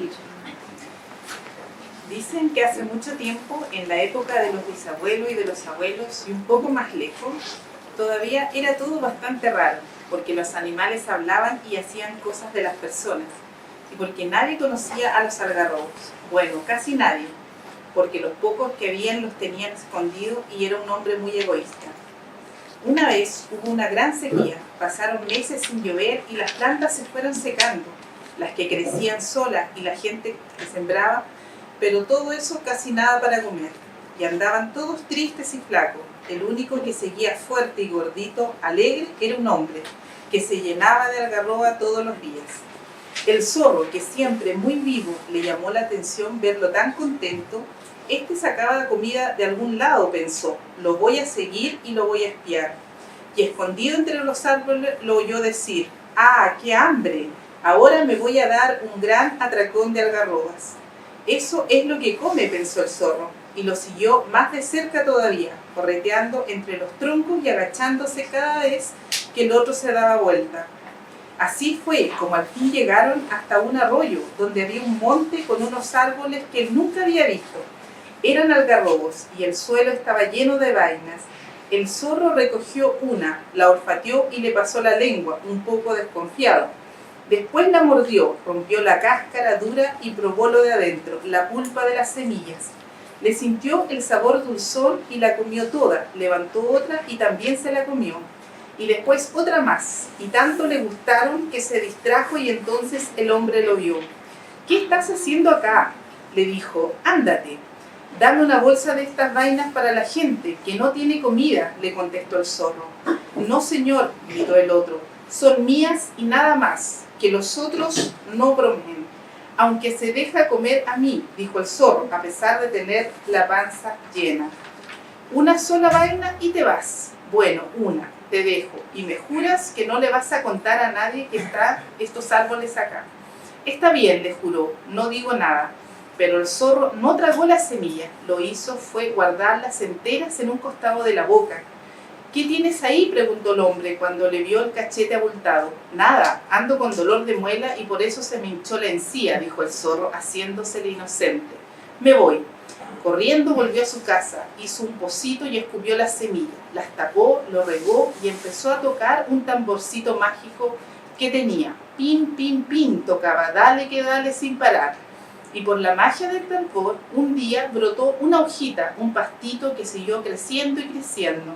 escucha. Dicen que hace mucho tiempo, en la época de los bisabuelos y de los abuelos, y un poco más lejos, todavía era todo bastante raro, porque los animales hablaban y hacían cosas de las personas, y porque nadie conocía a los algarrobos. Bueno, casi nadie, porque los pocos que habían los tenían escondidos y era un hombre muy egoísta. Una vez hubo una gran sequía, pasaron meses sin llover y las plantas se fueron secando, las que crecían solas y la gente que sembraba, pero todo eso casi nada para comer, y andaban todos tristes y flacos. El único que seguía fuerte y gordito, alegre, era un hombre, que se llenaba de algarroba todos los días. El zorro, que siempre muy vivo, le llamó la atención verlo tan contento. Este sacaba la comida de algún lado, pensó, lo voy a seguir y lo voy a espiar. Y escondido entre los árboles lo oyó decir, ¡ah, qué hambre! Ahora me voy a dar un gran atracón de algarrobas. Eso es lo que come, pensó el zorro, y lo siguió más de cerca todavía, correteando entre los troncos y agachándose cada vez que el otro se daba vuelta. Así fue como al fin llegaron hasta un arroyo, donde había un monte con unos árboles que él nunca había visto. Eran algarrobos, y el suelo estaba lleno de vainas. El zorro recogió una, la olfateó y le pasó la lengua, un poco desconfiado. Después la mordió, rompió la cáscara dura y probó lo de adentro, la pulpa de las semillas. Le sintió el sabor dulzón y la comió toda, levantó otra y también se la comió. Y después otra más, y tanto le gustaron que se distrajo y entonces el hombre lo vio. ¿Qué estás haciendo acá?, le dijo. Ándate, dame una bolsa de estas vainas para la gente, que no tiene comida, le contestó el zorro. No señor, gritó el otro, son mías y nada más, que los otros no bromen. Aunque se deja comer a mí, dijo el zorro, a pesar de tener la panza llena. Una sola vaina y te vas. Bueno, una, te dejo, y me juras que no le vas a contar a nadie que están estos árboles acá. Está bien, le juró, no digo nada. Pero el zorro no tragó las semillas, lo hizo fue guardarlas enteras en un costado de la boca. ¿Qué tienes ahí?, preguntó el hombre cuando le vio el cachete abultado. Nada, ando con dolor de muela y por eso se me hinchó la encía, dijo el zorro, haciéndosele inocente. Me voy. Corriendo volvió a su casa, hizo un pocito y escupió las semillas, las tapó, lo regó y empezó a tocar un tamborcito mágico que tenía. Pin, pin, pin, tocaba, dale que dale sin parar. Y por la magia del tambor, un día brotó una hojita, un pastito que siguió creciendo y creciendo.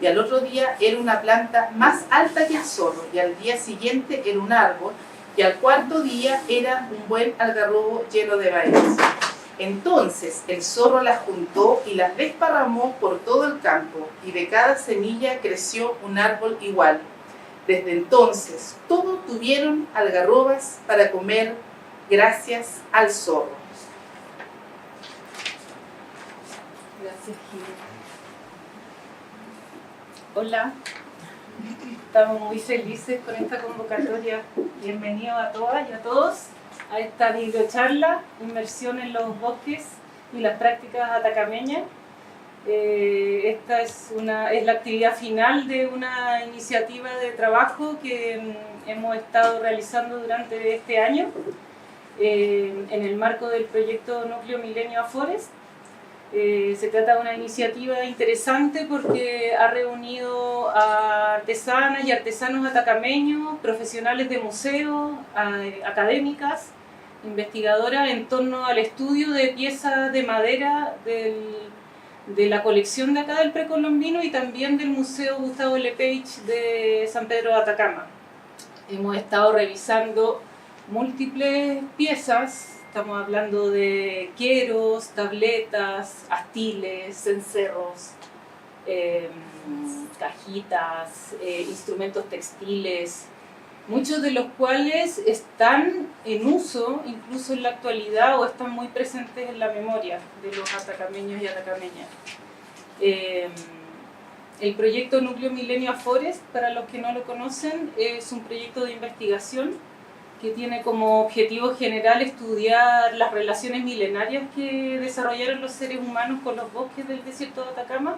Y al otro día era una planta más alta que el zorro, y al día siguiente era un árbol, y al cuarto día era un buen algarrobo lleno de vainas. Entonces el zorro las juntó y las desparramó por todo el campo, y de cada semilla creció un árbol igual. Desde entonces todos tuvieron algarrobas para comer gracias al zorro. Gracias, Gil. Hola, estamos muy felices con esta convocatoria. Bienvenidos a todas y a todos a esta videocharla, Inmersión en los bosques y las prácticas atacameñas. Esta es la actividad final de una iniciativa de trabajo que hemos estado realizando durante este año en el marco del proyecto Núcleo Milenio Forest. Se trata de una iniciativa interesante porque ha reunido a artesanas y artesanos atacameños, profesionales de museo, académicas, investigadoras en torno al estudio de piezas de madera de la colección de acá del Precolombino y también del Museo Gustavo Lepage de San Pedro de Atacama. Hemos estado revisando múltiples piezas. Estamos hablando de queros, tabletas, astiles, cencerros, cajitas, instrumentos textiles, muchos de los cuales están en uso incluso en la actualidad o están muy presentes en la memoria de los atacameños y atacameñas. El proyecto Núcleo Milenio Forest, para los que no lo conocen, es un proyecto de investigación que tiene como objetivo general estudiar las relaciones milenarias que desarrollaron los seres humanos con los bosques del desierto de Atacama.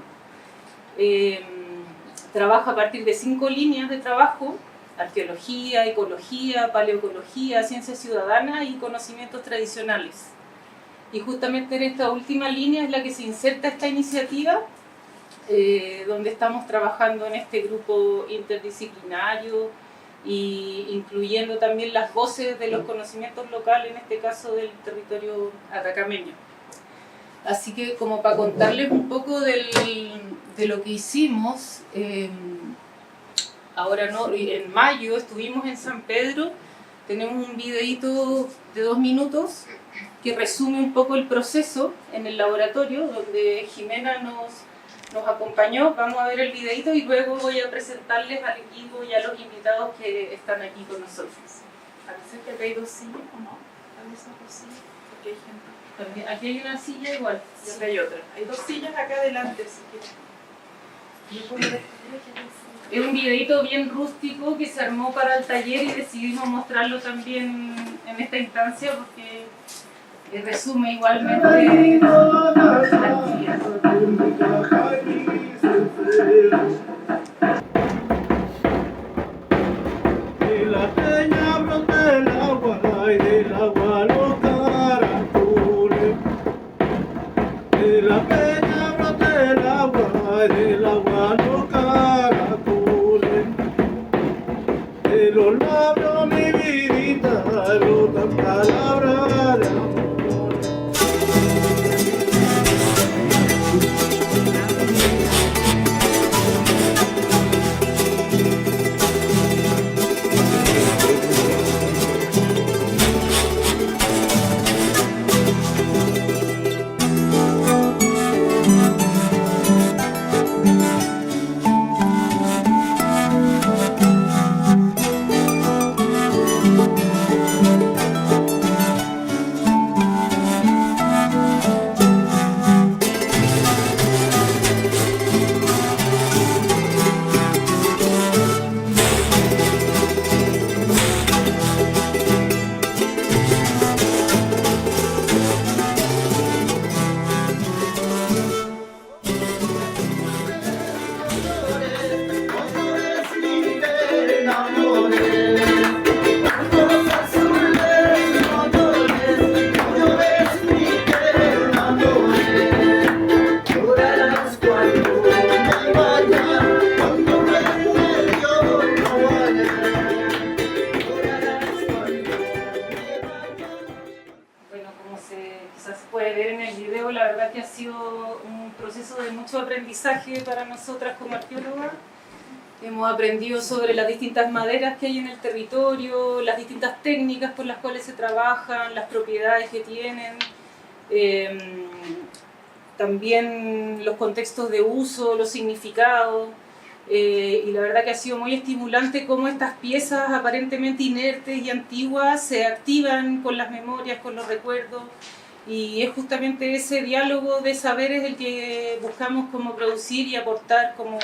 Trabaja a partir de 5 líneas de trabajo arqueología, ecología, paleoecología, ciencia ciudadana y conocimientos tradicionales. Y justamente en esta última línea es la que se inserta esta iniciativa, donde estamos trabajando en este grupo interdisciplinario y incluyendo también las voces de los conocimientos locales, en este caso del territorio atacameño. Así que como para contarles un poco de lo que hicimos, ahora no, en mayo estuvimos en San Pedro, tenemos un videíto de 2 minutos que resume un poco el proceso en el laboratorio, donde Jimena nos acompañó. Vamos a ver el videito y luego voy a presentarles al equipo y a los invitados que están aquí con nosotros. Parece que acá hay 2 sillas, ¿o no? A veces 2 sillas, porque hay gente. También, aquí hay una silla igual. Y acá hay otra. Hay 2 sillas acá adelante, si quieren. Es un videito bien rústico que se armó para el taller y decidimos mostrarlo también en esta instancia porque resume igualmente la actividad. De la peña brota el agua y del agua los caracoles. De la peña brota el agua y del agua los caracoles. De los labios mi vidita brotan palabras de amor. Aprendizaje para nosotras como arqueólogas. Hemos aprendido sobre las distintas maderas que hay en el territorio, las distintas técnicas por las cuales se trabajan, las propiedades que tienen, también los contextos de uso, los significados, y la verdad que ha sido muy estimulante cómo estas piezas aparentemente inertes y antiguas se activan con las memorias, con los recuerdos. Y es justamente ese diálogo de saberes el que buscamos como producir y aportar como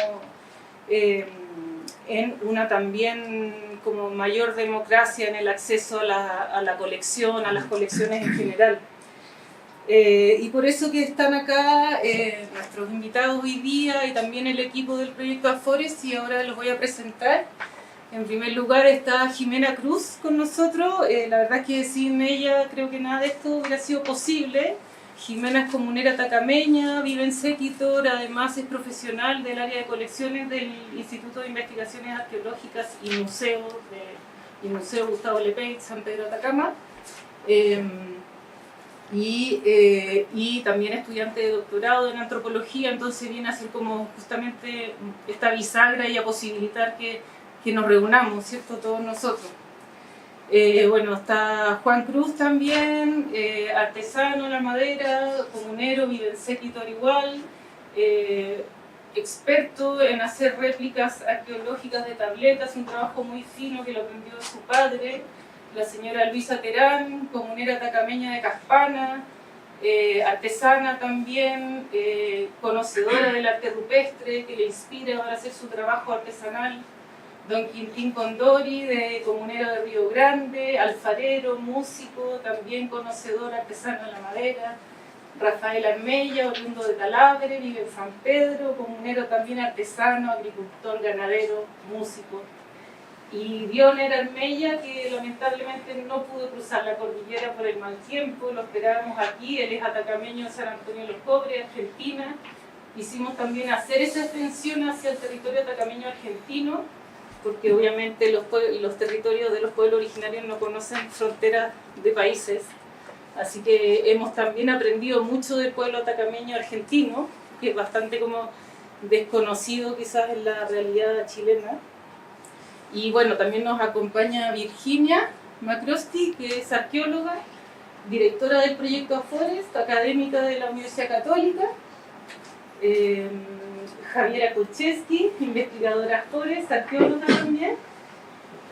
en una también como mayor democracia en el acceso a la colección, a las colecciones en general. Y por eso que están acá nuestros invitados hoy día y también el equipo del proyecto Afores, y ahora los voy a presentar. En primer lugar está Jimena Cruz con nosotros. La verdad es que sin ella creo que nada de esto hubiera sido posible. Jimena es comunera atacameña, vive en Sequitor, además es profesional del área de colecciones del Instituto de Investigaciones Arqueológicas y Museo Gustavo Lepage, San Pedro de Atacama. Y también estudiante de doctorado en antropología, entonces viene a ser como justamente esta bisagra y a posibilitar que nos reunamos, ¿cierto? Todos nosotros. Bueno, está Juan Cruz también, artesano en la madera, comunero, vive en Sequitor igual, experto en hacer réplicas arqueológicas de tabletas, un trabajo muy fino que lo aprendió de su padre. La señora Luisa Terán, comunera atacameña de Caspana, artesana también, conocedora del arte rupestre, que le inspira para hacer su trabajo artesanal. Don Quintín Condori, de comunero de Río Grande, alfarero, músico, también conocedor artesano de la madera. Rafael Armella, oriundo de Talabre, vive en San Pedro, comunero también artesano, agricultor, ganadero, músico. y Dioner Armella, que lamentablemente no pudo cruzar la cordillera por el mal tiempo. Lo esperábamos aquí, él es atacameño de San Antonio de los Pobres, Argentina. Quisimos también hacer esa extensión hacia el territorio atacameño argentino, porque obviamente los territorios de los pueblos originarios no conocen fronteras de países. Así que hemos también aprendido mucho del pueblo atacameño argentino, que es bastante como desconocido quizás en la realidad chilena. Y bueno, también nos acompaña Virginia Macrosky, que es arqueóloga, directora del proyecto Afores, académica de la Universidad Católica. Javiera Kulczewski, investigadora Afores, arqueóloga también.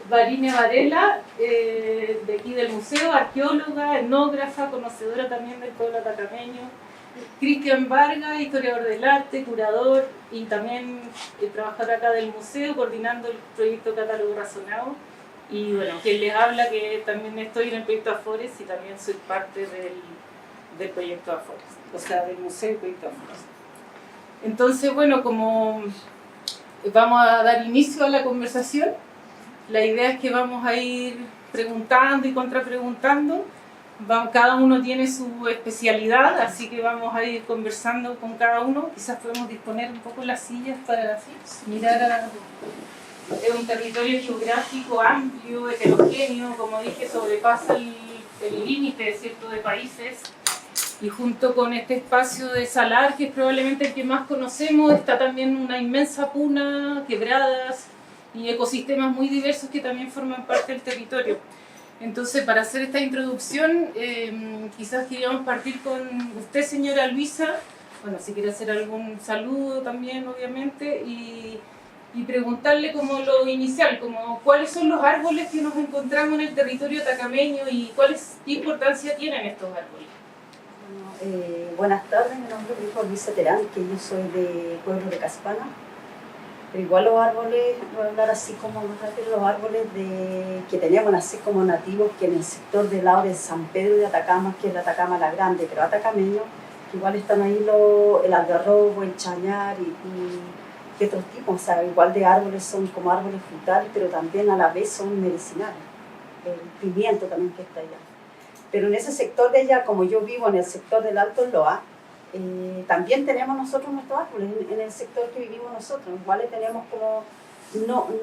Varinia Varela, de aquí del museo, arqueóloga, etnógrafa, conocedora también del pueblo atacameño. Cristian Vargas, historiador del arte, curador y también trabajador acá del museo, coordinando el proyecto Catálogo Razonado. Y bueno, quien les habla, que también estoy en el proyecto Afores y también soy parte del proyecto Afores, o sea, del museo y proyecto Afores. Entonces, bueno, como vamos a dar inicio a la conversación, la idea es que vamos a ir preguntando y contrapreguntando. Cada uno tiene su especialidad, así que vamos a ir conversando con cada uno. Quizás podemos disponer un poco las sillas para mirar es un territorio geográfico amplio, heterogéneo, como dije, sobrepasa el límite, ¿cierto?, de países. Y junto con este espacio de salar, que es probablemente el que más conocemos, está también una inmensa puna, quebradas y ecosistemas muy diversos que también forman parte del territorio. Entonces, para hacer esta introducción, quizás queríamos partir con usted, señora Luisa, bueno, si quiere hacer algún saludo también, obviamente, y preguntarle como lo inicial, como cuáles son los árboles que nos encontramos en el territorio atacameño y qué importancia tienen estos árboles. Buenas tardes, mi nombre es Luisa Terán, que yo soy de pueblo de Caspana. Pero igual los árboles, voy a hablar así como más rápido, los árboles que tenemos así como nativos, que en el sector del lado de San Pedro de Atacama, que es la Atacama la Grande, pero atacameño, igual están ahí el algarrobo, el chañar y otros tipos, o sea, igual de árboles son como árboles frutales, pero también a la vez son medicinales. El pimiento también que está allá. Pero en ese sector de allá, como yo vivo en el sector del Alto Loa, también tenemos nosotros nuestros árboles en el sector que vivimos nosotros. Igual tenemos como,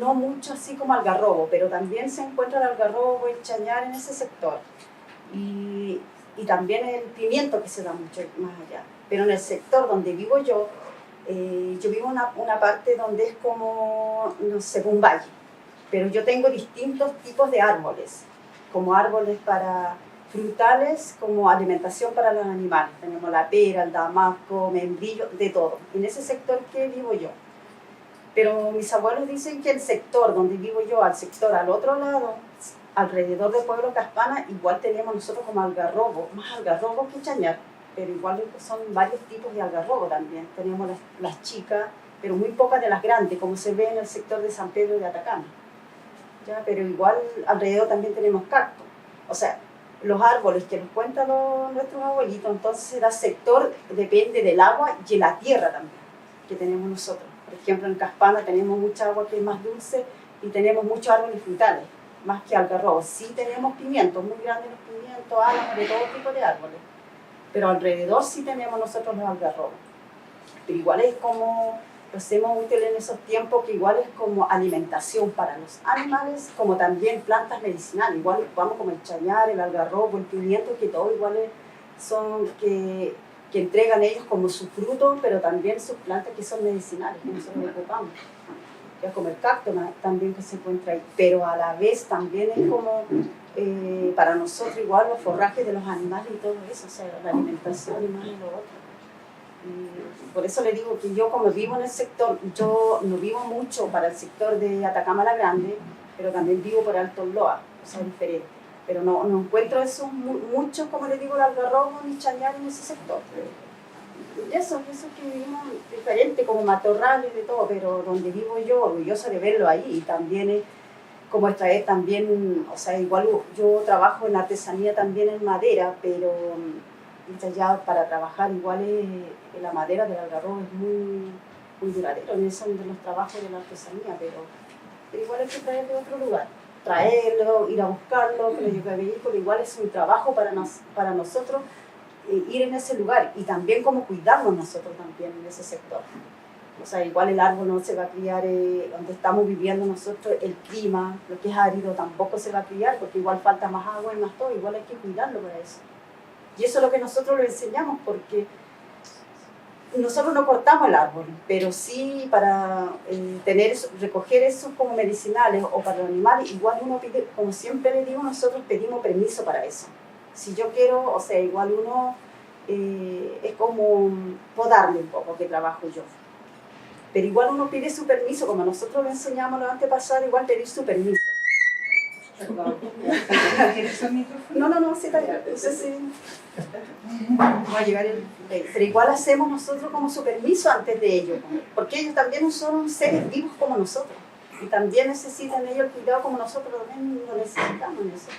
no mucho así como algarrobo, pero también se encuentra el algarrobo, el chañar en ese sector. Y también el pimiento que se da mucho más allá. Pero en el sector donde vivo yo vivo en una parte donde es como, no sé, un valle. Pero yo tengo distintos tipos de árboles, como árboles para frutales, como alimentación para los animales. Tenemos la pera, el damasco, membrillo, de todo. En ese sector que vivo yo. Pero mis abuelos dicen que el sector donde vivo yo, al sector al otro lado, alrededor del pueblo Caspana, igual tenemos nosotros como algarrobo, más algarrobo que chañar, pero igual son varios tipos de algarrobo también. Tenemos las chicas, pero muy pocas de las grandes, como se ve en el sector de San Pedro de Atacama. ¿Ya? Pero igual alrededor también tenemos cactus. O sea, los árboles que nos cuentan nuestros abuelitos, entonces el sector depende del agua y de la tierra también, que tenemos nosotros. Por ejemplo, en Caspana tenemos mucha agua que es más dulce y tenemos muchos árboles frutales, más que algarrobos. Sí tenemos pimientos, muy grandes los pimientos, álamos, de todo tipo de árboles. Pero alrededor sí tenemos nosotros los algarrobos. Pero igual es como, lo hacemos útil en esos tiempos, que igual es como alimentación para los animales, como también plantas medicinales. Igual vamos como el chañar, el algarrobo, el pimiento, que todo iguales son que entregan ellos como su fruto, pero también sus plantas que son medicinales, que nosotros ocupamos. Ya como el cactus también que se encuentra ahí, pero a la vez también es como para nosotros igual los forrajes de los animales y todo eso, o sea, la alimentación y más y lo otro. Y por eso le digo que yo como vivo en el sector, yo no vivo mucho para el sector de Atacama la Grande, pero también vivo por Alto Loa, o sea, diferente. Pero no encuentro eso mucho, como le digo, el algarrobo ni chañar en ese sector. Eso que vivimos diferente, como matorrales de todo, pero donde vivo yo, orgullosa de verlo ahí, y también es como extraer también, o sea, igual yo trabajo en artesanía también en madera, pero ya para trabajar igual la madera del algarrobo es muy duradero, en eso de los trabajos de la artesanía, pero igual hay que traerlo de otro lugar. Traerlo, ir a buscarlo, que lo lleve a vehículo, igual es un trabajo para nosotros ir en ese lugar y también como cuidarnos nosotros también en ese sector. O sea, igual el árbol no se va a criar donde estamos viviendo nosotros, el clima, lo que es árido tampoco se va a criar porque igual falta más agua y más todo, igual hay que cuidarlo para eso. Y eso es lo que nosotros le enseñamos porque nosotros no cortamos el árbol, pero sí para recoger esos como medicinales o para los animales, igual uno pide, como siempre le digo, nosotros pedimos permiso para eso. Si yo quiero, o sea, igual uno es como podarle un poco que trabajo yo. Pero igual uno pide su permiso, como nosotros le enseñamos los antepasados, igual pedir su permiso. Perdón. No, sí, está bien. Entonces, sí. Va a llegar pero igual hacemos nosotros como su permiso antes de ellos, porque ellos también son seres vivos como nosotros. Y también necesitan ellos el cuidado como nosotros también lo necesitamos en eso.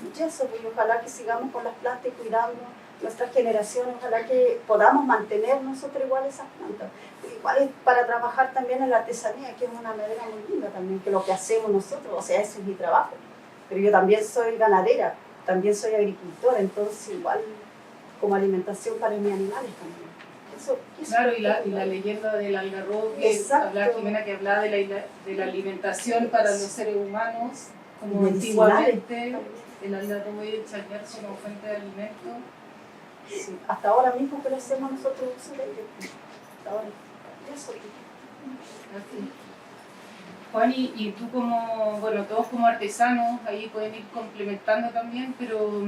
Y eso, pues, ojalá que sigamos con las plantas y cuidando nuestras generaciones, ojalá que podamos mantener nosotros igual esas plantas. Igual es para trabajar también en la artesanía, que es una madera muy linda también, que lo que hacemos nosotros, o sea, ese es mi trabajo. Pero yo también soy ganadera, también soy agricultora, entonces igual como alimentación para mis animales también. Eso claro, y la leyenda del algarrobo, que hablaba Jimena, que hablaba de la alimentación para los seres humanos, como antiguamente el algarrobo y el chañar son como fuente de alimento. Sí, hasta ahora mismo que lo hacemos nosotros uso de ello. Hasta ahora. Eso. Así. Juan, y tú como, bueno, todos como artesanos, ahí pueden ir complementando también, pero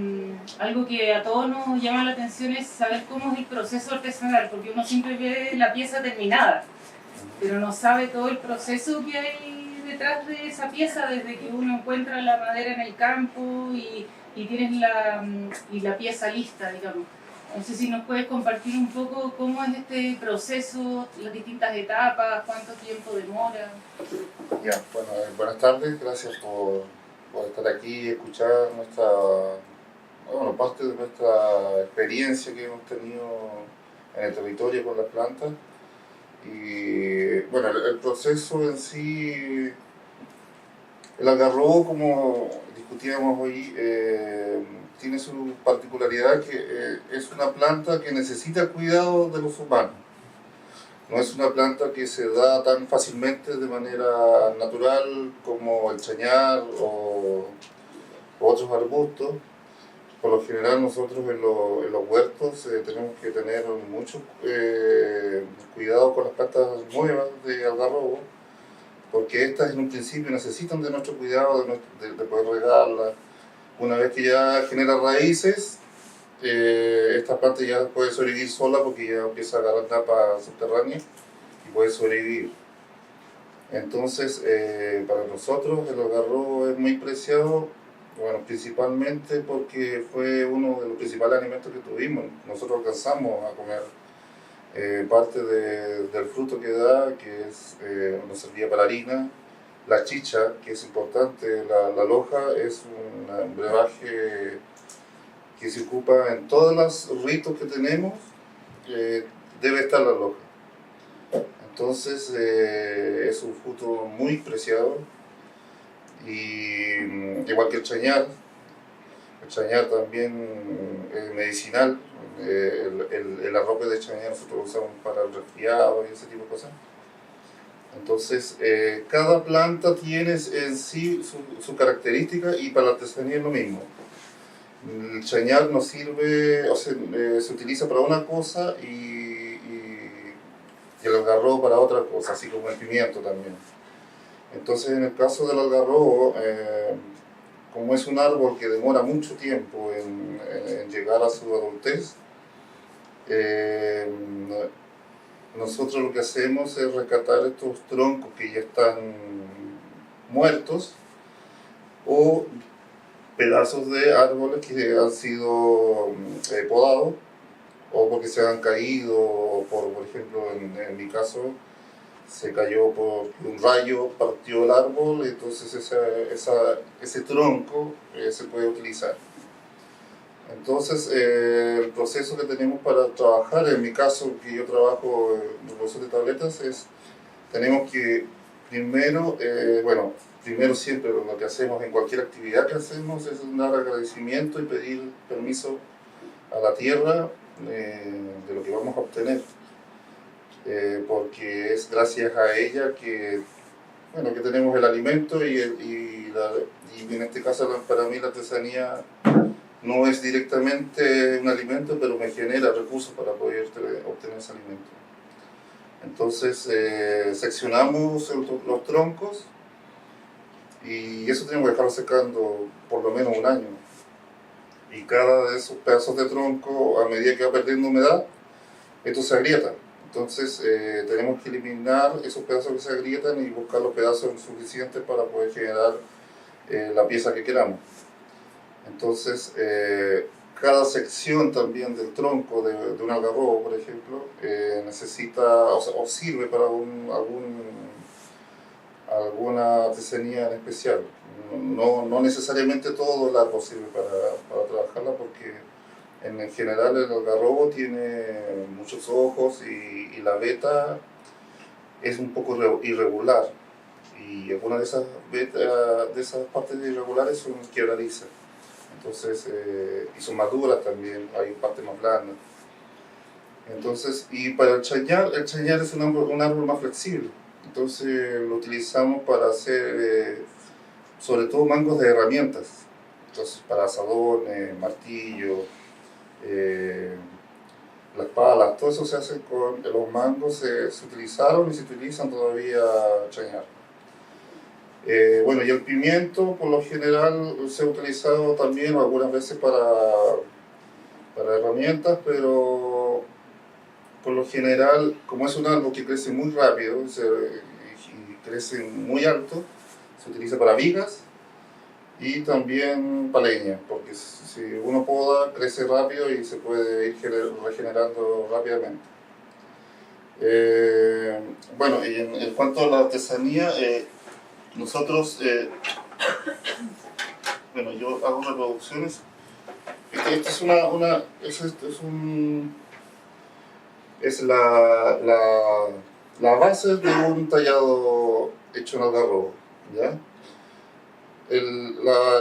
algo que a todos nos llama la atención es saber cómo es el proceso artesanal, porque uno siempre ve la pieza terminada, pero no sabe todo el proceso que hay detrás de esa pieza, desde que uno encuentra la madera en el campo y tienes la pieza lista, digamos. No sé si nos puedes compartir un poco cómo es este proceso, las distintas etapas, cuánto tiempo demora. Ya, bueno, buenas tardes, gracias por estar aquí y escuchar parte de nuestra experiencia que hemos tenido en el territorio con las plantas. Y bueno, el proceso en sí, el algarrobo, como discutíamos hoy, tiene su particularidad que es una planta que necesita cuidado de los humanos. No es una planta que se da tan fácilmente de manera natural como el chañar o otros arbustos. Por lo general nosotros en los huertos tenemos que tener mucho cuidado con las plantas nuevas de algarrobo, porque estas en un principio necesitan de nuestro cuidado, de poder regarlas. Una vez que ya genera raíces, esta planta ya puede sobrevivir sola porque ya empieza a agarrar capa subterránea y puede sobrevivir. Entonces, para nosotros el algarrobo es muy preciado, bueno, principalmente porque fue uno de los principales alimentos que tuvimos. Nosotros alcanzamos a comer parte del fruto que da, que nos servía para harina. La chicha, que es importante, la loja, es un brebaje que se ocupa en todos los ritos que tenemos, debe estar la loja. Entonces es un fruto muy preciado, y igual que el chañar también es medicinal. El arrope de chañar nosotros lo usamos para el resfriado y ese tipo de cosas. Entonces, cada planta tiene en sí su característica, y para la artesanía es lo mismo. El chañar nos sirve, o sea, se utiliza para una cosa y el algarrobo para otra cosa, así como el pimiento también. Entonces, en el caso del algarrobo, como es un árbol que demora mucho tiempo en llegar a su adultez, nosotros lo que hacemos es rescatar estos troncos que ya están muertos o pedazos de árboles que han sido podados o porque se han caído, o por ejemplo en mi caso se cayó por un rayo, partió el árbol, entonces ese tronco se puede utilizar. Entonces, el proceso que tenemos para trabajar, en mi caso, que yo trabajo en revolución de tabletas, tenemos que Primero, primero siempre lo que hacemos en cualquier actividad que hacemos es dar agradecimiento y pedir permiso a la tierra de lo que vamos a obtener, porque es gracias a ella que tenemos el alimento y en este caso para mí la artesanía no es directamente un alimento, pero me genera recursos para poder obtener ese alimento. Entonces seccionamos los troncos y eso tenemos que dejarlo secando por lo menos un año. Y cada de esos pedazos de tronco, a medida que va perdiendo humedad, esto se agrieta. Entonces tenemos que eliminar esos pedazos que se agrietan y buscar los pedazos suficientes para poder generar la pieza que queramos. Entonces cada sección también del tronco de un algarrobo, por ejemplo, necesita o sirve para alguna artesanía en especial. No necesariamente todo el árbol sirve para trabajarla, porque en general el algarrobo tiene muchos ojos y la veta es un poco irregular, y algunas de esas partes irregulares son quebradizas. Entonces, y son más duras también, hay partes más blandas. Entonces, y para el chañar es un árbol más flexible. Entonces lo utilizamos para hacer sobre todo mangos de herramientas. Entonces, para asadones, martillos, las palas, todo eso se hace con los mangos, se utilizaron y se utilizan todavía chañar. Y el pimiento por lo general se ha utilizado también algunas veces para herramientas, pero por lo general, como es un árbol que crece muy rápido y crece muy alto, se utiliza para vigas y también para leña, porque si uno poda, crece rápido y se puede ir regenerando rápidamente. Y en cuanto a la artesanía, nosotros, yo hago reproducciones. Esta es la base de un tallado hecho en algarrobo, ¿ya? El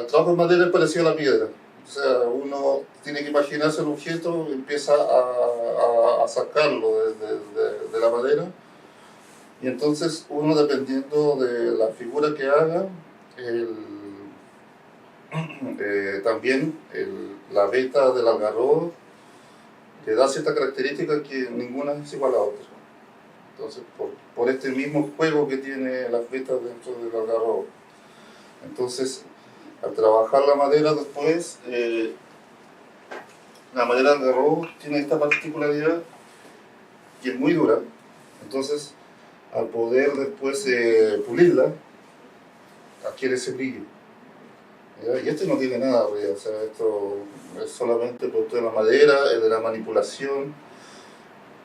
trabajo en madera es parecido a la piedra. O sea, uno tiene que imaginarse el objeto, empieza a sacarlo de la madera, y entonces uno, dependiendo de la figura que haga, también la veta del algarrobo le da cierta característica que ninguna es igual a otra. Entonces, por este mismo juego que tiene las vetas dentro del algarrobo. Entonces, al trabajar la madera después, la madera del algarrobo tiene esta particularidad que es muy dura. Entonces, al poder después pulirla, adquiere ese brillo. Y este no tiene nada, o sea, esto es solamente el producto de la madera, de la manipulación,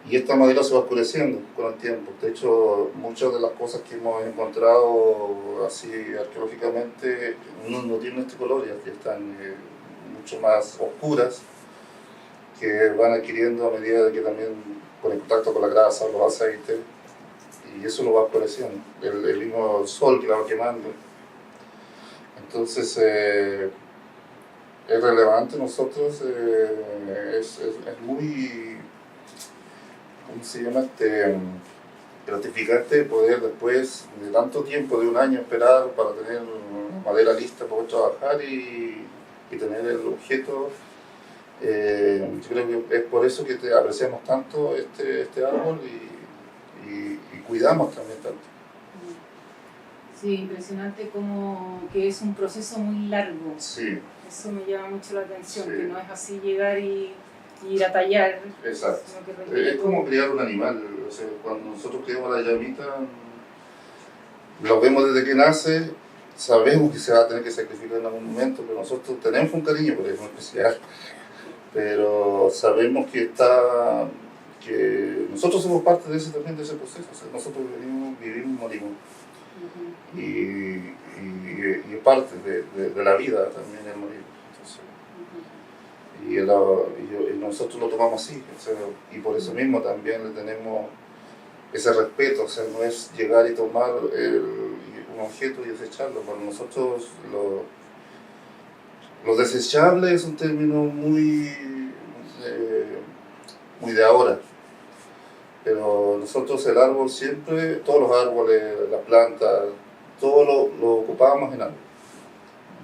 y esta madera se va oscureciendo con el tiempo. De hecho, muchas de las cosas que hemos encontrado así arqueológicamente no tienen este color, ya están mucho más oscuras, que van adquiriendo a medida de que también con el contacto con la grasa, los aceites, y eso lo va oscureciendo, el mismo sol que la va quemando. Entonces, es relevante nosotros, es muy, ¿cómo se llama? Gratificante poder después de tanto tiempo, de un año, esperar para tener madera lista para poder trabajar y tener el objeto. Yo creo que es por eso que apreciamos tanto este árbol y cuidamos también tanto. Sí, impresionante como que es un proceso muy largo. Sí. Eso me llama mucho la atención, Sí. que no es así llegar y ir a tallar. Exacto. Sino que requiere Es como criar un animal. O sea, cuando nosotros criamos a la llamita, lo vemos desde que nace, sabemos que se va a tener que sacrificar en algún momento, pero nosotros tenemos un cariño por él, en especial. Pero sabemos que nosotros somos parte de ese proceso. O sea, nosotros vivimos, morimos. Uh-huh. Y es parte de la vida también el morir. Entonces, y nosotros lo tomamos así, o sea, y por eso mismo también le tenemos ese respeto. O sea, no es llegar y tomar un objeto y desecharlo. Para nosotros lo desechable es un término muy de ahora. Pero nosotros el árbol siempre, todos los árboles, las plantas, todo lo ocupábamos en algo.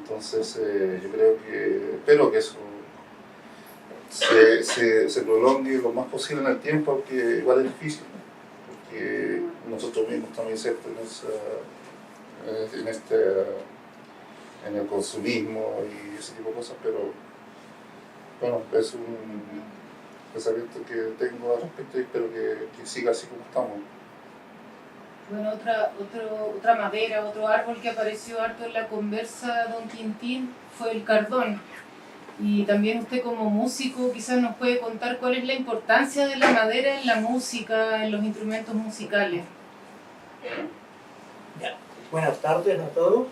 Entonces yo creo que, espero que eso se prolongue lo más posible en el tiempo, aunque igual es difícil, porque nosotros mismos estamos insertos en el consumismo y ese tipo de cosas, pero bueno, es un pensamiento que tengo al respecto y espero que siga así como estamos. Bueno, otra madera, otro árbol que apareció harto en la conversa, don Quintín, fue el cardón. Y también usted como músico quizás nos puede contar cuál es la importancia de la madera en la música, en los instrumentos musicales. Ya. Buenas tardes a todos.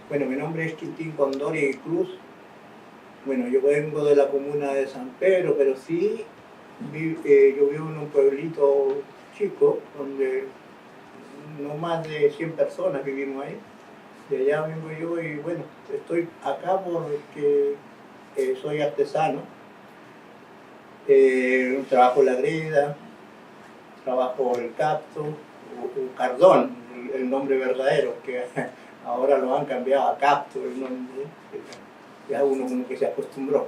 Bueno, mi nombre es Quintín Condori Cruz. Bueno, yo vengo de la comuna de San Pedro, pero sí, yo vivo en un pueblito chico, donde no más de 100 personas vivimos ahí. De allá vengo yo y bueno, estoy acá porque soy artesano. Trabajo la greda, trabajo el cacto, o cardón, el nombre verdadero, que ahora lo han cambiado a cacto, el nombre. Ya uno como que se acostumbró,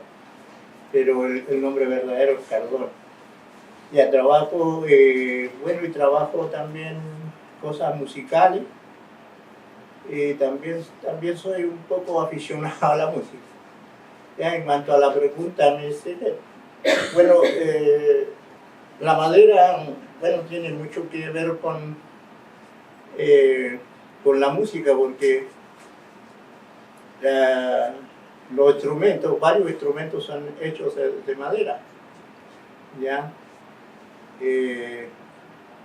pero el nombre verdadero es cardón. Ya trabajo, bueno, y trabajo también cosas musicales, también soy un poco aficionado a la música. Ya en cuanto a la pregunta, me dice, bueno, la madera, bueno, tiene mucho que ver con la música, porque los instrumentos, varios instrumentos son hechos de madera, ¿ya?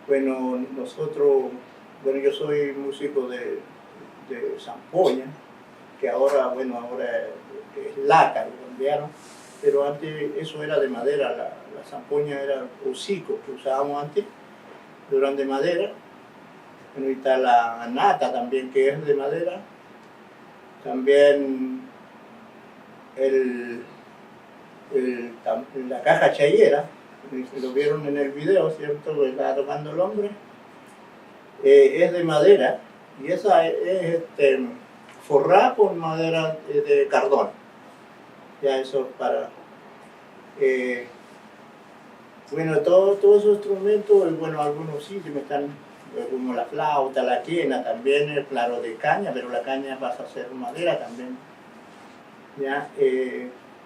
Bueno, yo soy músico de zampoña, que ahora es laca, lo cambiaron, pero antes eso era de madera, la zampoña era hocico que usábamos antes, pero eran de madera. Bueno, y está la nata también, que es de madera. También la caja chayera, lo vieron en el video, ¿cierto? Lo estaba tocando el hombre. Es de madera y esa es forrada con madera de cardón. Ya eso para... bueno, todos esos instrumentos, bueno, algunos sí me están, como la flauta, la quena, también es claro de caña, pero la caña pasa a ser madera también. Ya,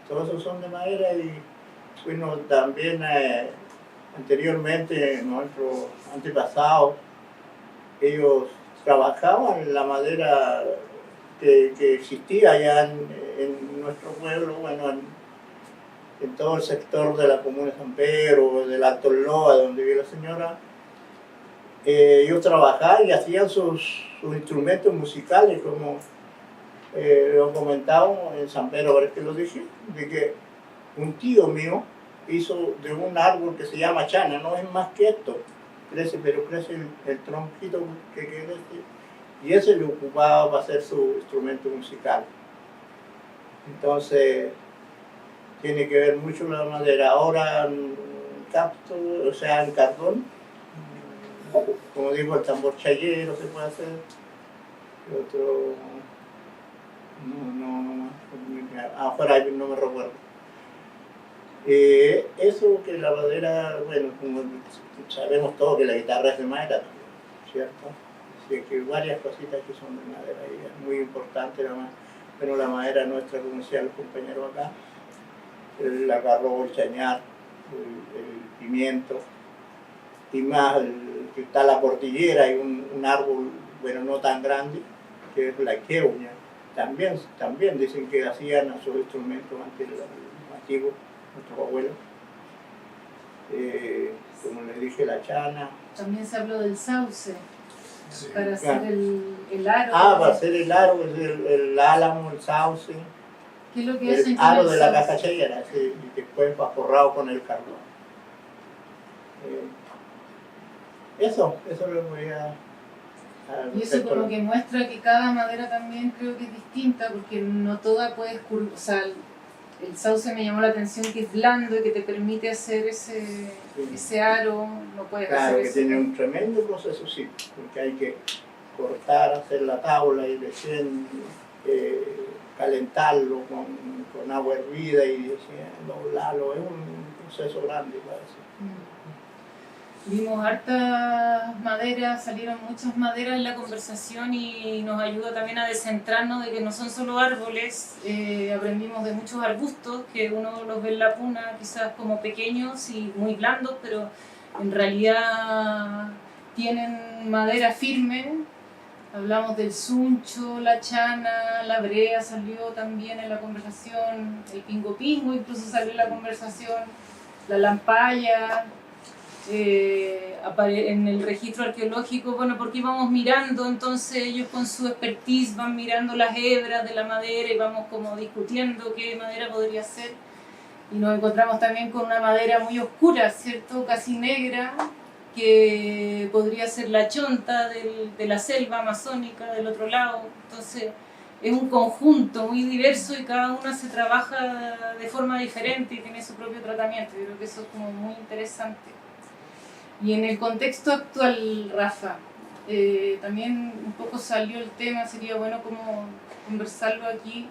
todos esos son de madera y bueno, también anteriormente nuestros antepasados, ellos trabajaban la madera que existía allá en nuestro pueblo, bueno, en todo el sector de la comuna de San Pedro, del Alto Loa, donde vive la señora. Ellos trabajaban y hacían sus instrumentos musicales, como lo comentábamos en San Pedro, ahora que lo dije, de que un tío mío hizo de un árbol que se llama chana, no es más que esto, crece, pero crece el tronquito que crece, y ese lo ocupaba para hacer su instrumento musical. Entonces, tiene que ver mucho la madera. Ahora en cacto, o sea, en cardón, como digo, el tambor chayero se puede hacer, otro, afuera no me recuerdo. Eso que la madera, bueno, como sabemos todos que la guitarra es de madera, ¿cierto? Así que varias cositas que son de madera y es muy importante bueno, la madera nuestra, como decían los compañeros acá, el agarro, el chañar, el pimiento, y más que está la cordillera y un árbol, bueno, no tan grande, que es la queuña. También dicen que hacían a sus instrumentos antiguos, nuestros abuelos. Como les dije, la chana. También se habló del sauce, Sí. para hacer el aro. Para hacer el aro, el álamo, el sauce. ¿Qué es lo que hacen El con aro el de la sauce? caja chayera, y después va forrado con el carbón. Eso les voy a Y eso como que muestra que cada madera también creo que es distinta, porque no toda puedes o sea, el sauce me llamó la atención que es blando y que te permite hacer ese aro, no puedes Claro, hacer que eso. tiene un tremendo proceso, sí, porque hay que cortar, hacer la tabla y recién calentarlo con agua hervida y recién doblarlo. Es un proceso grande, parece. Vimos hartas maderas, salieron muchas maderas en la conversación y nos ayuda también a descentrarnos de que no son solo árboles. Aprendimos de muchos arbustos que uno los ve en la puna quizás como pequeños y muy blandos, pero en realidad tienen madera firme. Hablamos del suncho, la chana, la brea salió también en la conversación, el pingo pingo incluso salió en la conversación, la lampaya. En el registro arqueológico, bueno, porque íbamos mirando, entonces ellos con su expertise van mirando las hebras de la madera y vamos como discutiendo qué madera podría ser, y nos encontramos también con una madera muy oscura, ¿cierto? Casi negra, que podría ser la chonta de la selva amazónica del otro lado. Entonces es un conjunto muy diverso y cada una se trabaja de forma diferente y tiene su propio tratamiento. Yo creo que eso es como muy interesante. Y en el contexto actual, Rafa, también un poco salió el tema, sería bueno como conversarlo aquí.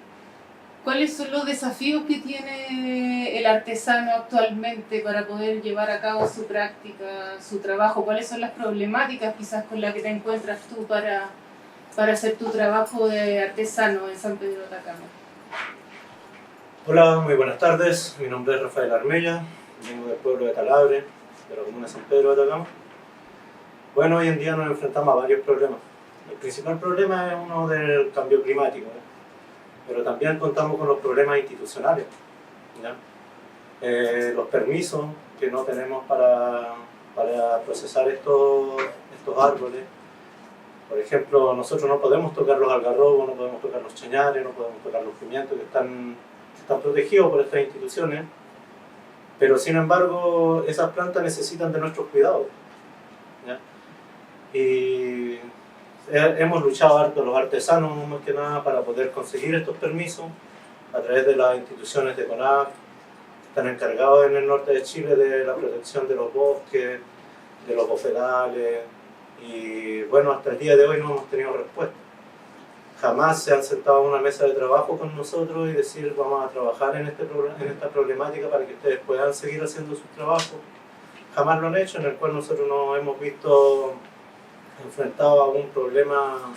¿Cuáles son los desafíos que tiene el artesano actualmente para poder llevar a cabo su práctica, su trabajo? ¿Cuáles son las problemáticas quizás con las que te encuentras tú para hacer tu trabajo de artesano en San Pedro de Atacama? Hola, muy buenas tardes. Mi nombre es Rafael Armella, vengo del pueblo de Talabre, de la comuna de San Pedro de Atacama. Bueno, hoy en día nos enfrentamos a varios problemas. El principal problema es uno del cambio climático, pero también contamos con los problemas institucionales, ¿ya? Los permisos que no tenemos para procesar estos árboles. Por ejemplo, nosotros no podemos tocar los algarrobos, no podemos tocar los chañares, no podemos tocar los pimientos que están protegidos por estas instituciones, pero sin embargo esas plantas necesitan de nuestros cuidados, ¿ya? Y hemos luchado harto los artesanos más que nada para poder conseguir estos permisos a través de las instituciones de CONAF, que están encargados en el norte de Chile de la protección de los bosques, de los bofedales, y bueno, hasta el día de hoy no hemos tenido respuesta. Jamás se han sentado a una mesa de trabajo con nosotros y decir vamos a trabajar en esta problemática para que ustedes puedan seguir haciendo sus trabajos. Jamás lo han hecho, en el cual nosotros nos hemos visto enfrentados a un problema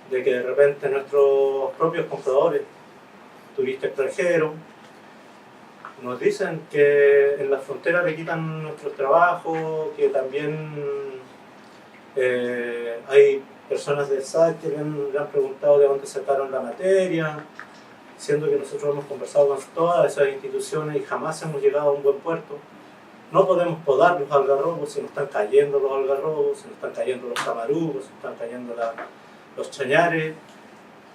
de que de repente nuestros propios compradores, turistas extranjeros, nos dicen que en la frontera le quitan nuestros trabajos, que también hay personas del SAC que le han preguntado de dónde sacaron la materia, siendo que nosotros hemos conversado con todas esas instituciones y jamás hemos llegado a un buen puerto. No podemos podar los algarrobos, se nos están cayendo los algarrobos, se nos están cayendo los tamarugos, se nos están cayendo los chañares,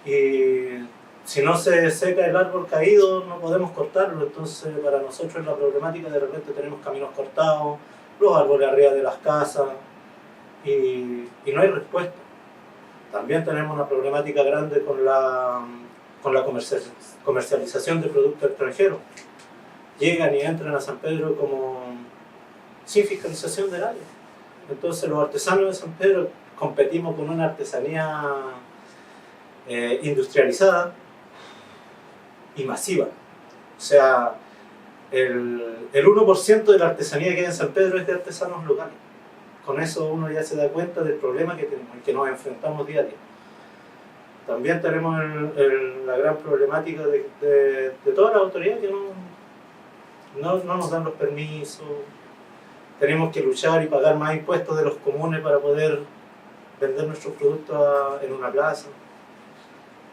y si no se seca el árbol caído no podemos cortarlo. Entonces para nosotros la problemática, de repente tenemos caminos cortados, los árboles arriba de las casas, y no hay respuesta. También tenemos una problemática grande con la comercialización de productos extranjeros. Llegan y entran a San Pedro como sin fiscalización del área. Entonces los artesanos de San Pedro competimos con una artesanía industrializada y masiva. O sea, el 1% de la artesanía que hay en San Pedro es de artesanos locales. Con eso uno ya se da cuenta del problema que nos enfrentamos día a día. También tenemos la gran problemática de todas las autoridades que no nos dan los permisos. Tenemos que luchar y pagar más impuestos de los comunes para poder vender nuestros productos en una plaza.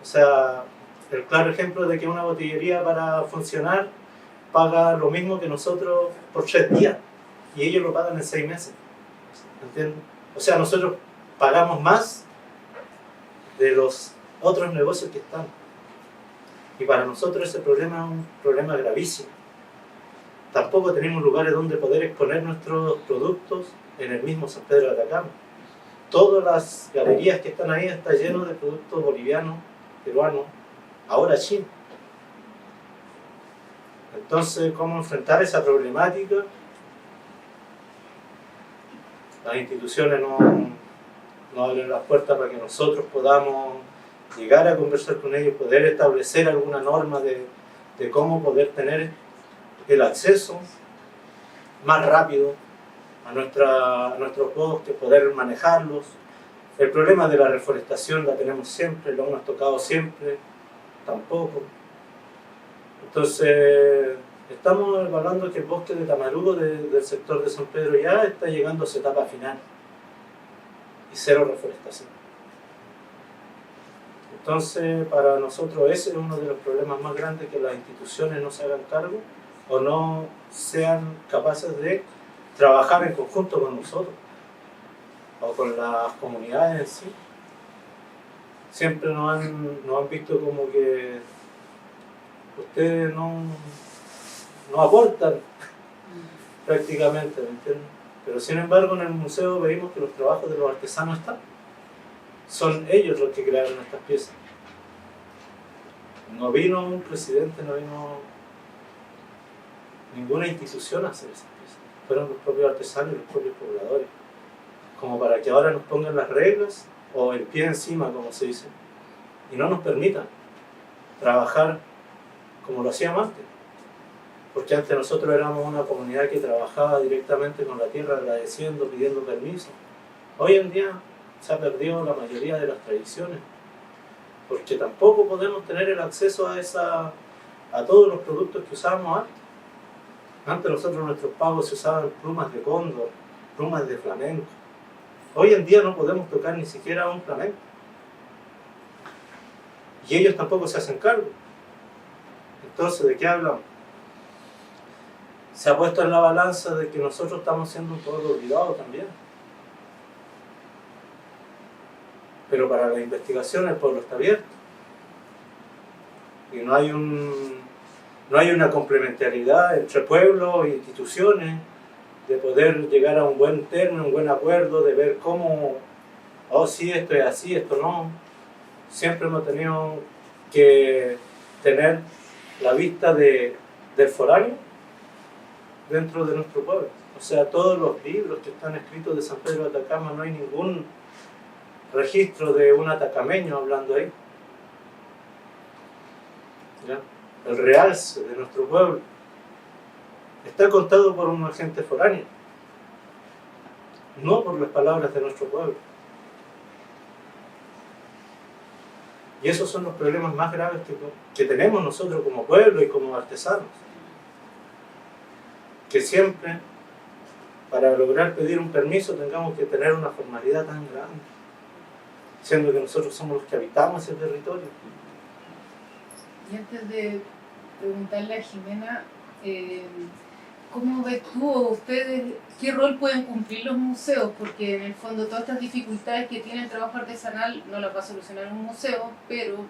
O sea, el claro ejemplo de que una botillería para funcionar paga lo mismo que nosotros por 3 días y ellos lo pagan en 6 meses. ¿Entiendes? O sea, nosotros pagamos más de los otros negocios que están. Y para nosotros ese problema es un problema gravísimo. Tampoco tenemos lugares donde poder exponer nuestros productos en el mismo San Pedro de Atacama. todas las galerías que están ahí están llenos de productos bolivianos, peruanos, ahora chinos. Entonces, ¿cómo enfrentar esa problemática? Las instituciones no abren las puertas para que nosotros podamos llegar a conversar con ellos, poder establecer alguna norma de cómo poder tener el acceso más rápido a nuestros bosques, poder manejarlos. El problema de la reforestación la tenemos siempre, lo hemos tocado siempre, tampoco. Entonces, estamos evaluando que el bosque de Tamarugo del sector de San Pedro ya está llegando a su etapa final y cero reforestación. Entonces, para nosotros ese es uno de los problemas más grandes, que las instituciones no se hagan cargo o no sean capaces de trabajar en conjunto con nosotros o con las comunidades en sí. Siempre nos han visto como que ustedes no aportan prácticamente, ¿me entienden? Pero sin embargo en el museo veíamos que los trabajos de los artesanos están. Son ellos los que crearon estas piezas. No vino un presidente, no vino ninguna institución a hacer esas piezas. Fueron los propios artesanos y los propios pobladores. Como para que ahora nos pongan las reglas o el pie encima, como se dice, y no nos permitan trabajar como lo hacíamos antes. Porque antes nosotros éramos una comunidad que trabajaba directamente con la tierra, agradeciendo, pidiendo permiso. Hoy en día se ha perdido la mayoría de las tradiciones, porque tampoco podemos tener el acceso a todos los productos que usábamos antes. Antes nosotros, nuestros pagos se usaban plumas de cóndor, plumas de flamenco. Hoy en día no podemos tocar ni siquiera un flamenco. Y ellos tampoco se hacen cargo. Entonces, ¿de qué hablamos? Se ha puesto en la balanza de que nosotros estamos siendo un pueblo olvidado también. Pero para la investigación el pueblo está abierto. Y no hay una complementariedad entre pueblos e instituciones, de poder llegar a un buen término, un buen acuerdo, de ver cómo, oh sí, esto es así, esto no. Siempre hemos tenido que tener la vista del foráneo dentro de nuestro pueblo. O sea, todos los libros que están escritos de San Pedro de Atacama, no hay ningún registro de un atacameño hablando ahí. ¿Ya? El realce de nuestro pueblo está contado por un agente foráneo, no por las palabras de nuestro pueblo. Y esos son los problemas más graves que tenemos nosotros como pueblo y como artesanos. Que siempre, para lograr pedir un permiso, tengamos que tener una formalidad tan grande, siendo que nosotros somos los que habitamos ese territorio. Y antes de preguntarle a Jimena, ¿cómo ves tú o ustedes qué rol pueden cumplir los museos? Porque en el fondo todas estas dificultades que tiene el trabajo artesanal no las va a solucionar un museo, pero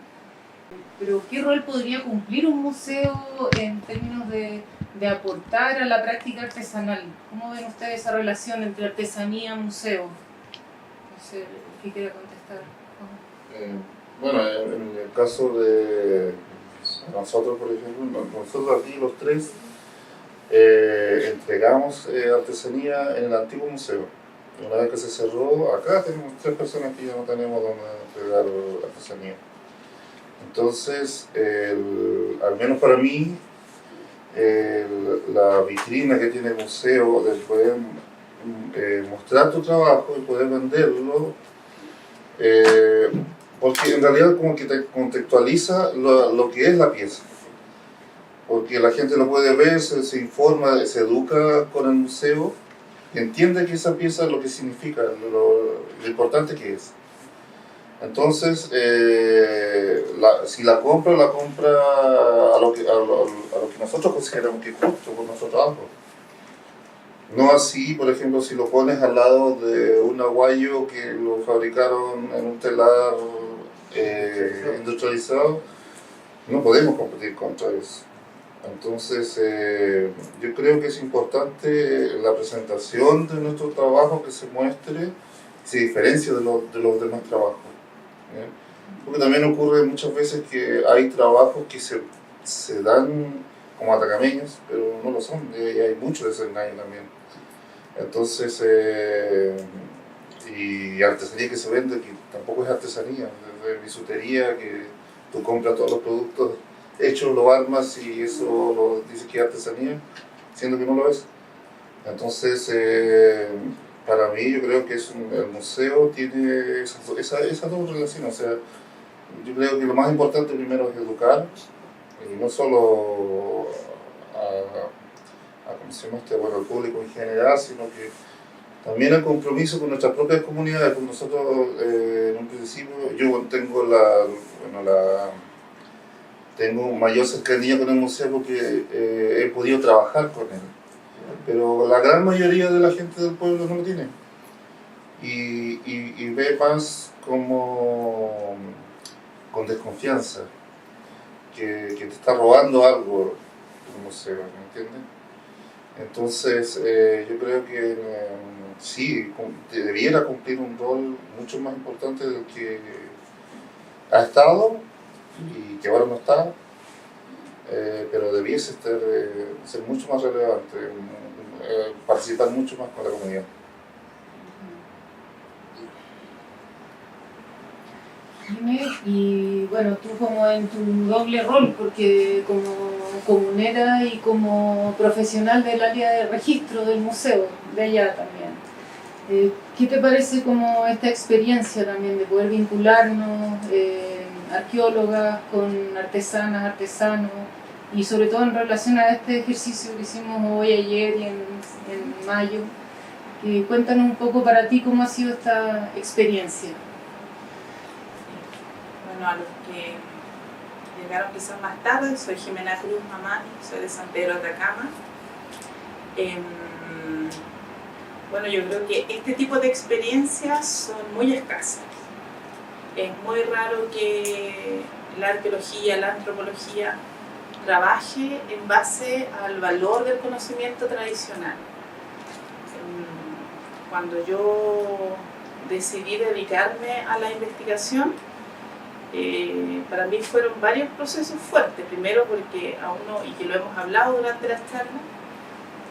¿qué rol podría cumplir un museo en términos de aportar a la práctica artesanal? ¿Cómo ven ustedes esa relación entre artesanía y museo? No sé, ¿qué quiera contestar? Bueno, en el caso de nosotros, por ejemplo, nosotros aquí los tres entregamos artesanía en el antiguo museo. Una vez que se cerró, acá tenemos 3 personas que ya no tenemos donde entregar artesanía. Entonces, al menos para mí, la vitrina que tiene el museo de poder mostrar tu trabajo y poder venderlo, porque en realidad como que te contextualiza lo que es la pieza, porque la gente lo puede ver, se informa, se educa con el museo, entiende que esa pieza lo que significa, lo importante que es. Entonces, si la compra a lo que nosotros consideramos que es justo por nuestro trabajo. No así, por ejemplo, si lo pones al lado de un aguayo que lo fabricaron en un telar industrializado, no podemos competir contra eso. Entonces, yo creo que es importante la presentación de nuestro trabajo, que se muestre se diferencia de los demás trabajos. ¿Ya? Porque también ocurre muchas veces que hay trabajos que se dan como atacameños, pero no lo son, y hay mucho desengaño también. Entonces, y artesanía que se vende, que tampoco es artesanía, es bisutería, que tú compras todos los productos hechos, lo armas y eso lo dices que es artesanía, siendo que no lo es. Entonces, para mí yo creo que el museo tiene esa doble relación, o sea, yo creo que lo más importante primero es educar, y no solo ¿cómo se llama al público en general, sino que también el compromiso con nuestras propias comunidades, porque nosotros en un principio, yo tengo tengo mayor cercanía con el museo porque he podido trabajar con él, pero la gran mayoría de la gente del pueblo no lo tiene y ve más como con desconfianza que te está robando algo el museo, ¿me entiendes? Entonces yo creo que sí, debiera cumplir un rol mucho más importante del que ha estado y que ahora no está, pero debiese ser mucho más relevante, participar mucho más con la comunidad. Y bueno, tú como en tu doble rol, porque como comunera y como profesional del área de registro del museo, de allá también, ¿qué te parece como esta experiencia también de poder vincularnos, arqueólogas con artesanas, artesanos, y sobre todo en relación a este ejercicio que hicimos hoy, ayer y en mayo? Cuéntanos un poco para ti cómo ha sido esta experiencia. Bueno, a los que llegaron quizás más tarde, soy Jimena Cruz Mamani, soy de San Pedro de Atacama. Bueno, yo creo que este tipo de experiencias son muy escasas. Es muy raro que la arqueología, la antropología trabaje en base al valor del conocimiento tradicional. Cuando yo decidí dedicarme a la investigación, para mí fueron varios procesos fuertes. Primero porque a uno, y que lo hemos hablado durante las charlas,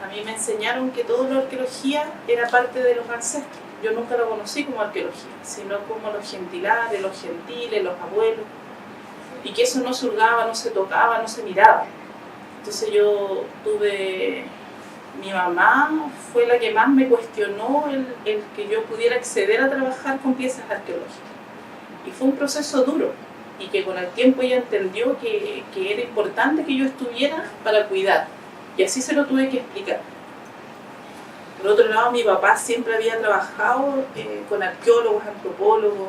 a mí me enseñaron que toda la arqueología era parte de los ancestros. Yo nunca lo conocí como arqueología, sino como los gentilares, los gentiles, los abuelos, y que eso no se hurgaba, no se tocaba, no se miraba. Entonces yo mi mamá fue la que más me cuestionó el que yo pudiera acceder a trabajar con piezas arqueológicas. Y fue un proceso duro, y que con el tiempo ella entendió que era importante que yo estuviera para cuidar, y así se lo tuve que explicar. Por otro lado, mi papá siempre había trabajado con arqueólogos, antropólogos,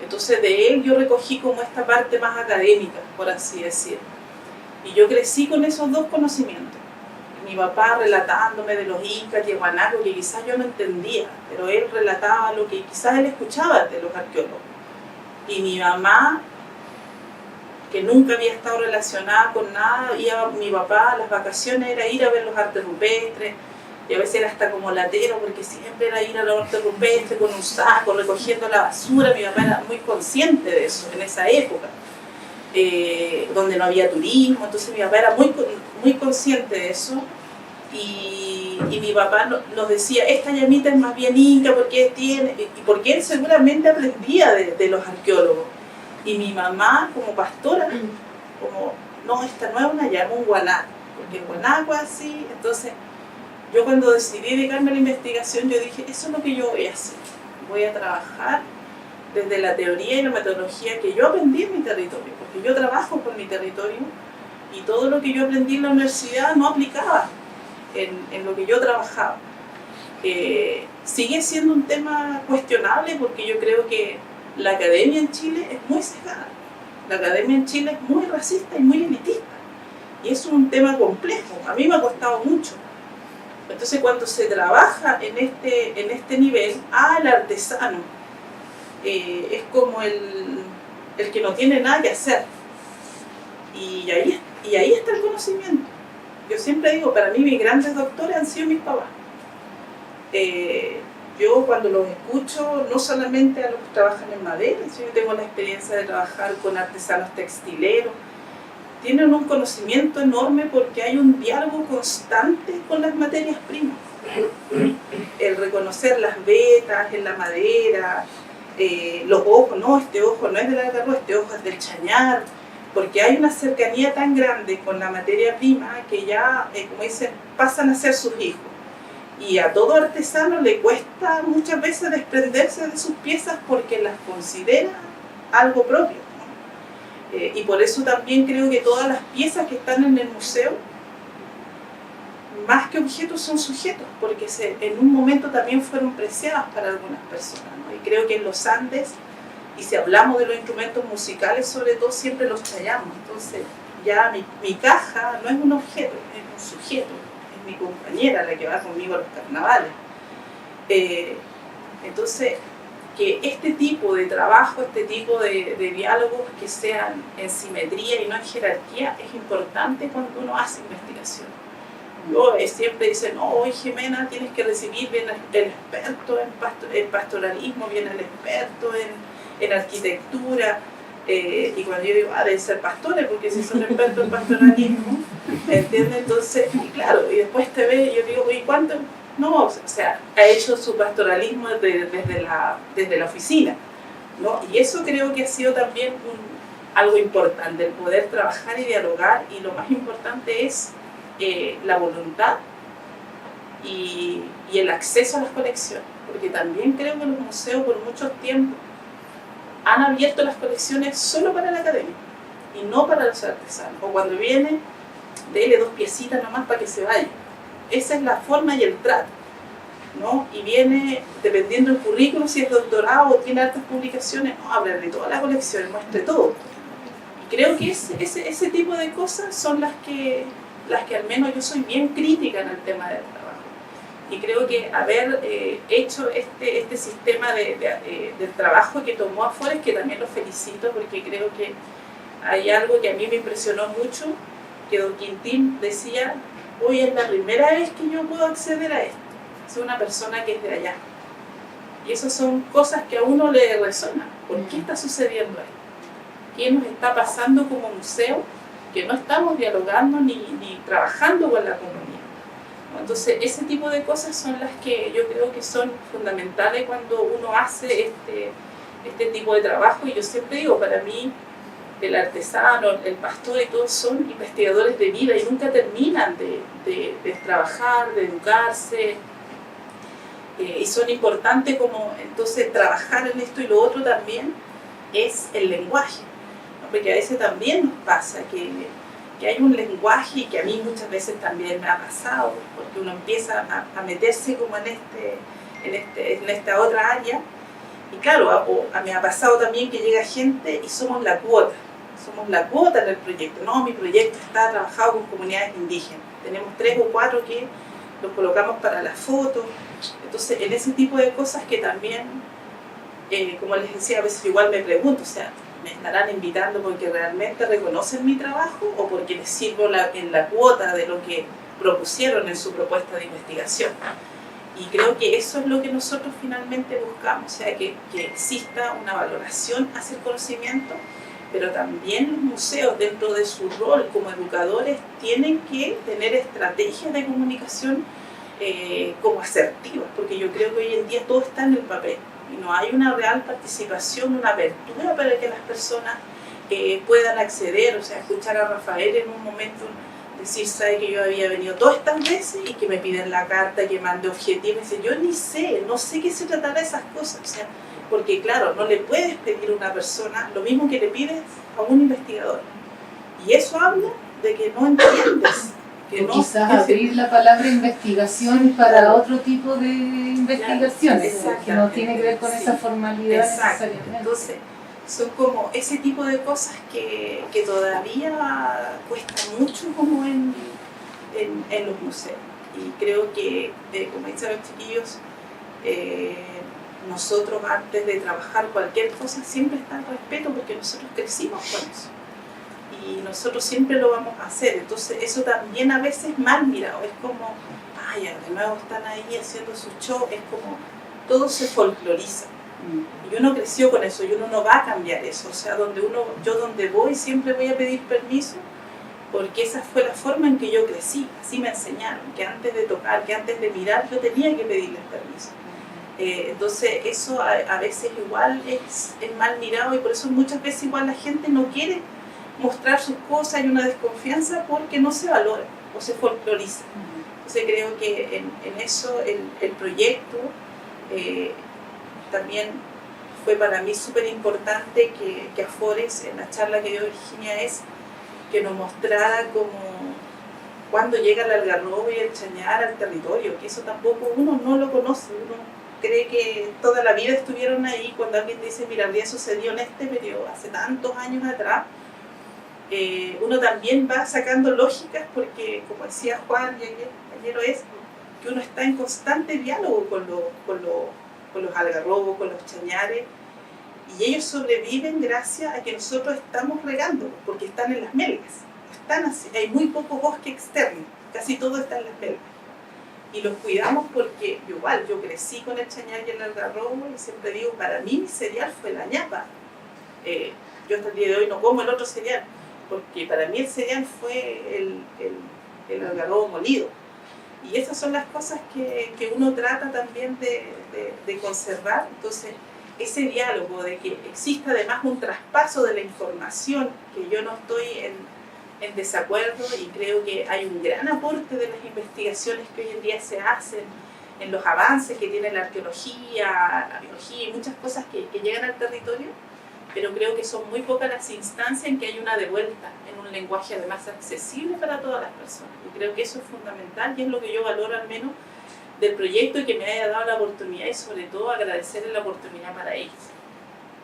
entonces de él yo recogí como esta parte más académica, por así decir. Y yo crecí con esos dos conocimientos. Mi papá relatándome de los incas y guanacos, que quizás yo no entendía, pero él relataba lo que quizás él escuchaba de los arqueólogos. Y mi mamá, que nunca había estado relacionada con nada, mi papá a las vacaciones era ir a ver los artes rupestres, y a veces era hasta como latero, porque siempre era ir a los artes rupestres con un saco, recogiendo la basura. Mi papá era muy consciente de eso en esa época, donde no había turismo, entonces mi papá era muy consciente de eso. Y mi papá nos decía, esta llamita es más bien inca, porque él seguramente aprendía de los arqueólogos. Y mi mamá, como pastora, como, no, esta no es una llama, un guanaco, porque el guanaco es así. Entonces, yo cuando decidí dedicarme a la investigación, yo dije, eso es lo que yo voy a hacer. Voy a trabajar desde la teoría y la metodología que yo aprendí en mi territorio, porque yo trabajo con mi territorio, y todo lo que yo aprendí en la universidad no aplicaba en lo que yo trabajaba. Sigue siendo un tema cuestionable, porque yo creo que la academia en Chile es muy sesgada. La academia en Chile es muy racista y muy elitista. Y eso es un tema complejo. A mí me ha costado mucho. Entonces, cuando se trabaja en este nivel, el artesano es como el que no tiene nada que hacer. Y ahí está el conocimiento. Yo siempre digo, para mí mis grandes doctores han sido mis papás. yo cuando los escucho, no solamente a los que trabajan en madera, yo tengo la experiencia de trabajar con artesanos textileros, tienen un conocimiento enorme porque hay un diálogo constante con las materias primas. El reconocer las vetas en la madera, los ojos, no, este ojo no es del algarrobo, este ojo es del chañar, porque hay una cercanía tan grande con la materia prima que ya, como dicen, pasan a ser sus hijos. Y a todo artesano le cuesta muchas veces desprenderse de sus piezas porque las considera algo propio, ¿no? Y por eso también creo que todas las piezas que están en el museo, más que objetos, son sujetos, porque en un momento también fueron preciadas para algunas personas, ¿no? Y creo que en los Andes, y si hablamos de los instrumentos musicales, sobre todo siempre los tallamos. Entonces ya mi caja no es un objeto, es un sujeto, es mi compañera la que va conmigo a los carnavales. Entonces, que este tipo de trabajo, este tipo de diálogos que sean en simetría y no en jerarquía, es importante cuando uno hace investigación. Siempre dicen, no, hoy Jimena tienes que recibir bien el experto en pastoralismo, bien el experto en arquitectura, y cuando yo digo, deben ser pastores, porque si son expertos en pastoralismo, ¿entiendes? Entonces, y claro, y después te ve, y yo digo, ¿y cuánto? No, o sea, ha hecho su pastoralismo desde la oficina, ¿no? Y eso creo que ha sido también algo importante, el poder trabajar y dialogar, y lo más importante es la voluntad y el acceso a las colecciones, porque también creo que los museos por mucho tiempo han abierto las colecciones solo para la academia y no para los artesanos, o cuando viene, dele 2 piecitas nomás para que se vaya. Esa es la forma y el trato, ¿no? Y viene, dependiendo del currículum, si es doctorado o tiene altas publicaciones, no, habla de toda la colección, muestre todo. Y creo que ese tipo de cosas son las que al menos yo soy bien crítica en el tema del trabajo. Y creo que haber hecho este sistema del trabajo que tomó Afores, que también lo felicito, porque creo que hay algo que a mí me impresionó mucho, que don Quintín decía, hoy es la primera vez que yo puedo acceder a esto. Soy una persona que es de allá. Y esas son cosas que a uno le resuenan. ¿Por qué está sucediendo esto? ¿Qué nos está pasando como museo? Que no estamos dialogando ni trabajando con la comunidad. Entonces, ese tipo de cosas son las que yo creo que son fundamentales cuando uno hace este tipo de trabajo. Y yo siempre digo, para mí, el artesano, el pastor y todos son investigadores de vida y nunca terminan de trabajar, de educarse. Y son importantes como, entonces, trabajar en esto. Y lo otro también es el lenguaje, ¿no? Porque a veces también nos pasa que hay un lenguaje que a mí muchas veces también me ha pasado, porque uno empieza a meterse como en esta otra área, y claro, me ha pasado también que llega gente y somos la cuota en el proyecto. No, mi proyecto está trabajado con comunidades indígenas, tenemos 3 o 4 que los colocamos para las fotos. Entonces, en ese tipo de cosas que también, como les decía, a veces igual me pregunto, o sea, ¿me estarán invitando porque realmente reconocen mi trabajo o porque les sirvo en la cuota de lo que propusieron en su propuesta de investigación? Y creo que eso es lo que nosotros finalmente buscamos, o sea, que exista una valoración hacia el conocimiento, pero también los museos, dentro de su rol como educadores, tienen que tener estrategias de comunicación como asertivas, porque yo creo que hoy en día todo está en el papel. Y no hay una real participación, una apertura para que las personas puedan acceder, o sea, escuchar a Rafael en un momento decir, sabe que yo había venido todas estas veces y que me piden la carta, que mande objetivos, y dice, yo no sé qué se tratará de esas cosas, o sea, porque claro, no le puedes pedir a una persona lo mismo que le pides a un investigador, y eso habla de que no entiendes. Que no, quizás abrir la palabra investigación para otro tipo de investigaciones, que no tiene que ver con esa formalidad necesariamente. Entonces, son como ese tipo de cosas que todavía cuesta mucho como en los museos. Y creo que, como dicen los chiquillos, nosotros antes de trabajar cualquier cosa siempre está el respeto, porque nosotros crecimos con eso. Y nosotros siempre lo vamos a hacer. Entonces eso también a veces mal mirado, es como, ay, de nuevo están ahí haciendo su show, es como, todo se folcloriza. Y uno creció con eso y uno no va a cambiar eso. O sea, yo donde voy siempre voy a pedir permiso, porque esa fue la forma en que yo crecí. Así me enseñaron, que antes de tocar, que antes de mirar, yo tenía que pedirles permiso. Entonces eso a veces igual es mal mirado, y por eso muchas veces igual la gente no quiere mostrar sus cosas, hay una desconfianza porque no se valora o se folcloriza. Entonces creo que en eso el proyecto también fue para mí súper importante que Afores, en la charla que dio Virginia, es que nos mostrara como cuando llega el algarrobo y el chañar al territorio, que eso tampoco uno no lo conoce, uno cree que toda la vida estuvieron ahí. Cuando alguien dice, mira, el día sucedió en este periodo, hace tantos años atrás, uno también va sacando lógicas, porque como decía Juan, y ayer es, que uno está en constante diálogo con los algarrobos, con los chañares, y ellos sobreviven gracias a que nosotros estamos regando, porque están en las melgas, están así, hay muy poco bosque externo, casi todo está en las melgas, y los cuidamos porque yo crecí con el chañar y el algarrobo, y siempre digo, para mí mi cereal fue la ñapa. Yo hasta el día de hoy no como el otro cereal, porque para mí el cereal fue el algarrobo molido. Y esas son las cosas que uno trata también de conservar. Entonces, ese diálogo de que exista además un traspaso de la información, que yo no estoy en desacuerdo, y creo que hay un gran aporte de las investigaciones que hoy en día se hacen, en los avances que tiene la arqueología, la biología y muchas cosas que llegan al territorio, pero creo que son muy pocas las instancias en que hay una devuelta en un lenguaje además accesible para todas las personas. Y creo que eso es fundamental, y es lo que yo valoro al menos del proyecto, y que me haya dado la oportunidad, y sobre todo agradecerle la oportunidad para ellos.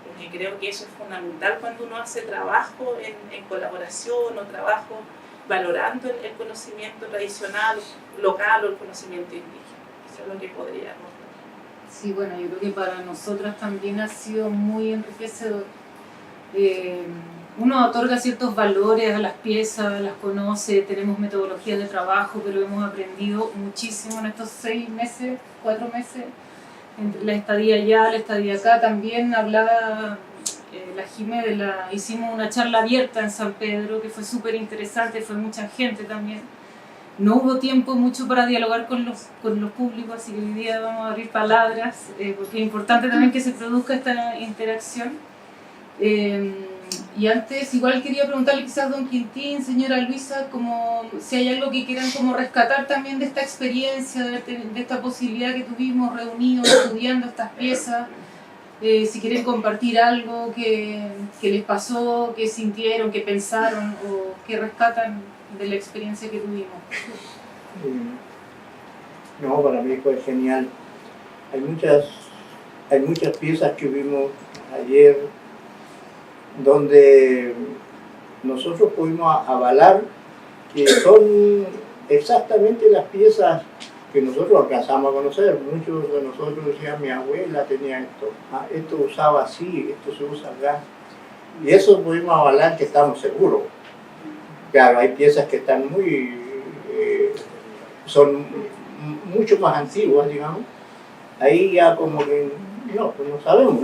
Porque creo que eso es fundamental cuando uno hace trabajo en colaboración, o trabajo valorando el conocimiento tradicional, local, o el conocimiento indígena. Eso es lo que podría mostrar. Sí, bueno, yo creo que para nosotras también ha sido muy enriquecedor. Uno otorga ciertos valores a las piezas, las conoce, tenemos metodologías de trabajo, pero hemos aprendido muchísimo en estos 6 meses, 4 meses, entre la estadía allá, la estadía acá. También hablaba la Jimé hicimos una charla abierta en San Pedro, que fue súper interesante, fue mucha gente también. No hubo tiempo mucho para dialogar con los públicos, así que hoy día vamos a abrir palabras, porque es importante también que se produzca esta interacción. Y antes igual quería preguntarle quizás a don Quintín, señora Luisa, como si hay algo que quieran como rescatar también de esta experiencia, de esta posibilidad que tuvimos reunidos estudiando estas piezas, si quieren compartir algo que les pasó, que sintieron, que pensaron o que rescatan de la experiencia que tuvimos. No, para mí fue genial. Hay muchas piezas que vimos ayer donde nosotros pudimos avalar que son exactamente las piezas que nosotros alcanzamos a conocer. Muchos de nosotros decían, mi abuela tenía esto, esto usaba así, esto se usa acá. Y eso pudimos avalar que estamos seguros. Claro, hay piezas que están son mucho más antiguas, digamos. Ahí ya como que, no sabemos,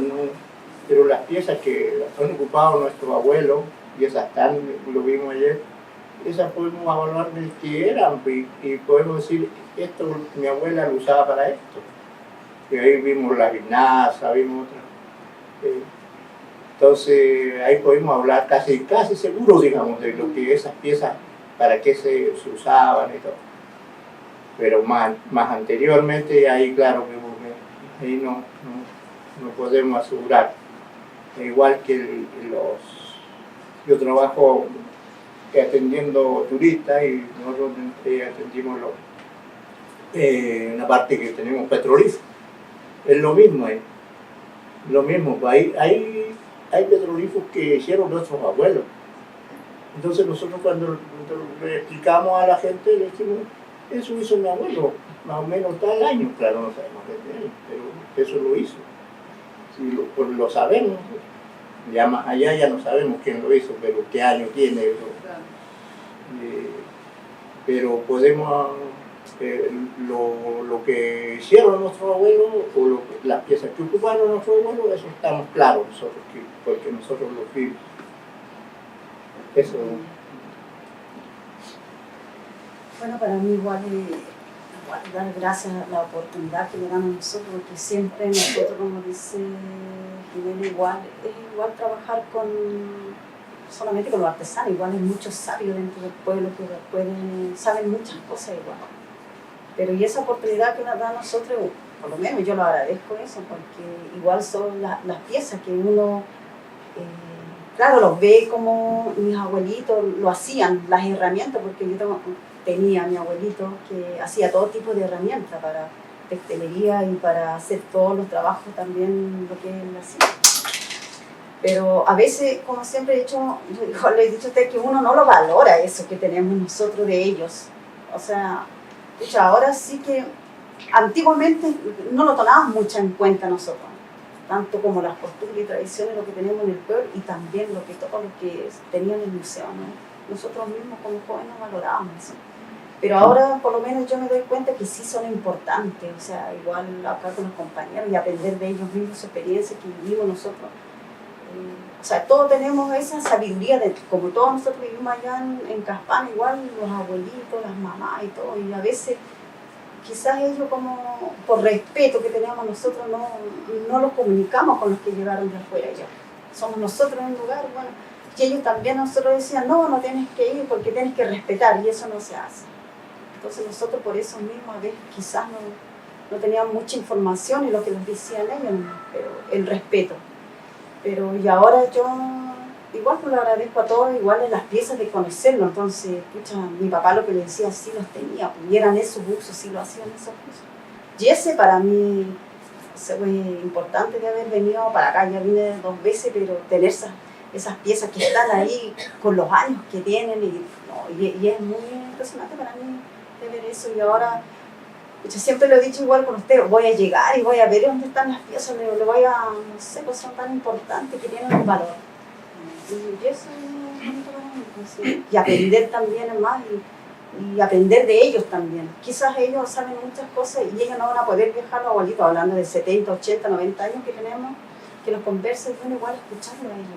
pero las piezas que han ocupado nuestros abuelos, y esas están, lo vimos ayer, esas podemos evaluar de qué eran, y podemos decir, esto mi abuela lo usaba para esto. Y ahí vimos la guinaza, vimos otras. Entonces ahí podemos hablar casi seguro, digamos, de lo que esas piezas, para qué se usaban y todo. Pero más anteriormente, ahí claro que ahí no podemos asegurar. Igual que yo trabajo atendiendo turistas, y nosotros atendimos una parte que tenemos petrolíferos. Es lo mismo ahí. Lo mismo, hay petrolíferos que hicieron nuestros abuelos. Entonces nosotros cuando le explicamos a la gente, le decimos, eso hizo mi abuelo, más o menos tal año. Claro, no sabemos desde él, pero eso lo hizo. Sí, pues lo sabemos. Ya más allá ya no sabemos quién lo hizo, pero qué año tiene. Pero podemos lo que hicieron nuestros abuelos o las piezas que ocuparon nuestros abuelos, eso estamos claros nosotros, porque nosotros lo vimos. Eso. Bueno, para mí igual dar gracias a la oportunidad que le dan a nosotros, porque siempre nosotros, como dice Jimena, igual trabajar solamente con los artesanos, igual hay muchos sabios dentro del pueblo que saben muchas cosas igual. Pero y esa oportunidad que nos da a nosotros, por lo menos yo lo agradezco eso, porque igual son las piezas que uno, claro, los ve como mis abuelitos lo hacían, las herramientas, porque yo tenía a mi abuelito que hacía todo tipo de herramientas para textilería y para hacer todos los trabajos también lo que él hacía. Pero a veces, como siempre he dicho, yo le he dicho a usted que uno no lo valora eso que tenemos nosotros de ellos. O sea, ahora sí que antiguamente no lo tomábamos mucho en cuenta nosotros, tanto como las costumbres y tradiciones, lo que tenemos en el pueblo y también todo lo que tenía en el museo, ¿no? Nosotros mismos como jóvenes no valorábamos eso. Pero ahora por lo menos yo me doy cuenta que sí son importantes, o sea, igual acá con los compañeros y aprender de ellos mismos su experiencia que vivimos nosotros. O sea, todos tenemos esa sabiduría, como todos nosotros vivimos allá en Caspana, igual los abuelitos, las mamás y todo, y a veces quizás ellos como por respeto que tenemos nosotros no los comunicamos con los que llegaron de afuera ya. Somos nosotros en un lugar, bueno, y ellos también nosotros decían, no tienes que ir porque tienes que respetar, y eso no se hace. Entonces nosotros por eso mismo a veces quizás no teníamos mucha información y lo que nos decían ellos, pero el respeto. Pero y ahora yo igual pues lo agradezco a todos, igual en las piezas de conocerlo, entonces, pucha, mi papá lo que le decía sí los tenía, pues, y eran esos usos, sí lo hacían esos usos. Y ese para mí fue importante de haber venido para acá, ya vine 2 veces, pero tener esas piezas que están ahí con los años que tienen, y es muy impresionante para mí de ver eso, y ahora yo siempre lo he dicho igual con usted, voy a llegar y voy a ver dónde están las piezas, le voy a, no sé, pues son tan importantes que tienen un valor. Y eso es bonito para mí, pues, y aprender también más y aprender de ellos también. Quizás ellos saben muchas cosas y ellos no van a poder viajar, los abuelitos, hablando de 70, 80, 90 años que tenemos, que los conversa y bueno, igual escucharlo a ellos,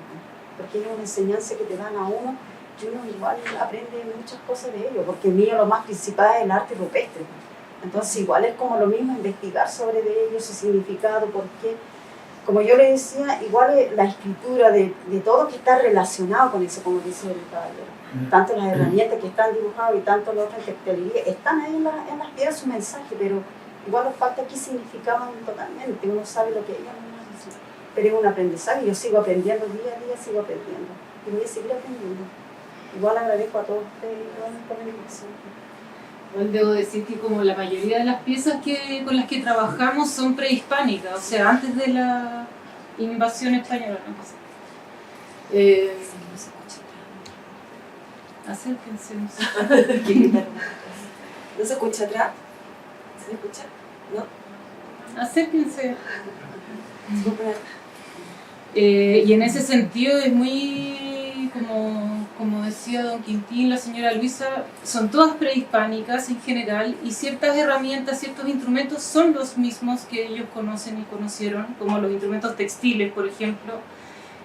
porque es una enseñanza que te dan a uno y uno igual aprende muchas cosas de ellos, porque mío lo más principal es el arte rupestre. Entonces igual es como lo mismo investigar sobre de ellos, su significado, por qué. Como yo le decía, igual es la escritura de todo que está relacionado con eso, como dice el caballero. Tanto las herramientas que están dibujadas y tanto las otras textilerías, están ahí en las piedras su mensaje, pero igual los falta aquí significaban totalmente, uno sabe lo que ellos nos dicen. Pero es un aprendizaje, yo sigo aprendiendo día a día, sigo aprendiendo. Y voy a seguir aprendiendo. Igual agradezco a todos ustedes por la invitación. Bueno, debo decir que como la mayoría de las piezas con las que trabajamos son prehispánicas, o sea, antes de la invasión española. Acérquense. ¿No se escucha atrás? ¿Se escucha? ¿No? Acérquense. Y en ese sentido es muy, como decía don Quintín, la señora Luisa, son todas prehispánicas en general y ciertas herramientas, ciertos instrumentos son los mismos que ellos conocen y conocieron, como los instrumentos textiles, por ejemplo.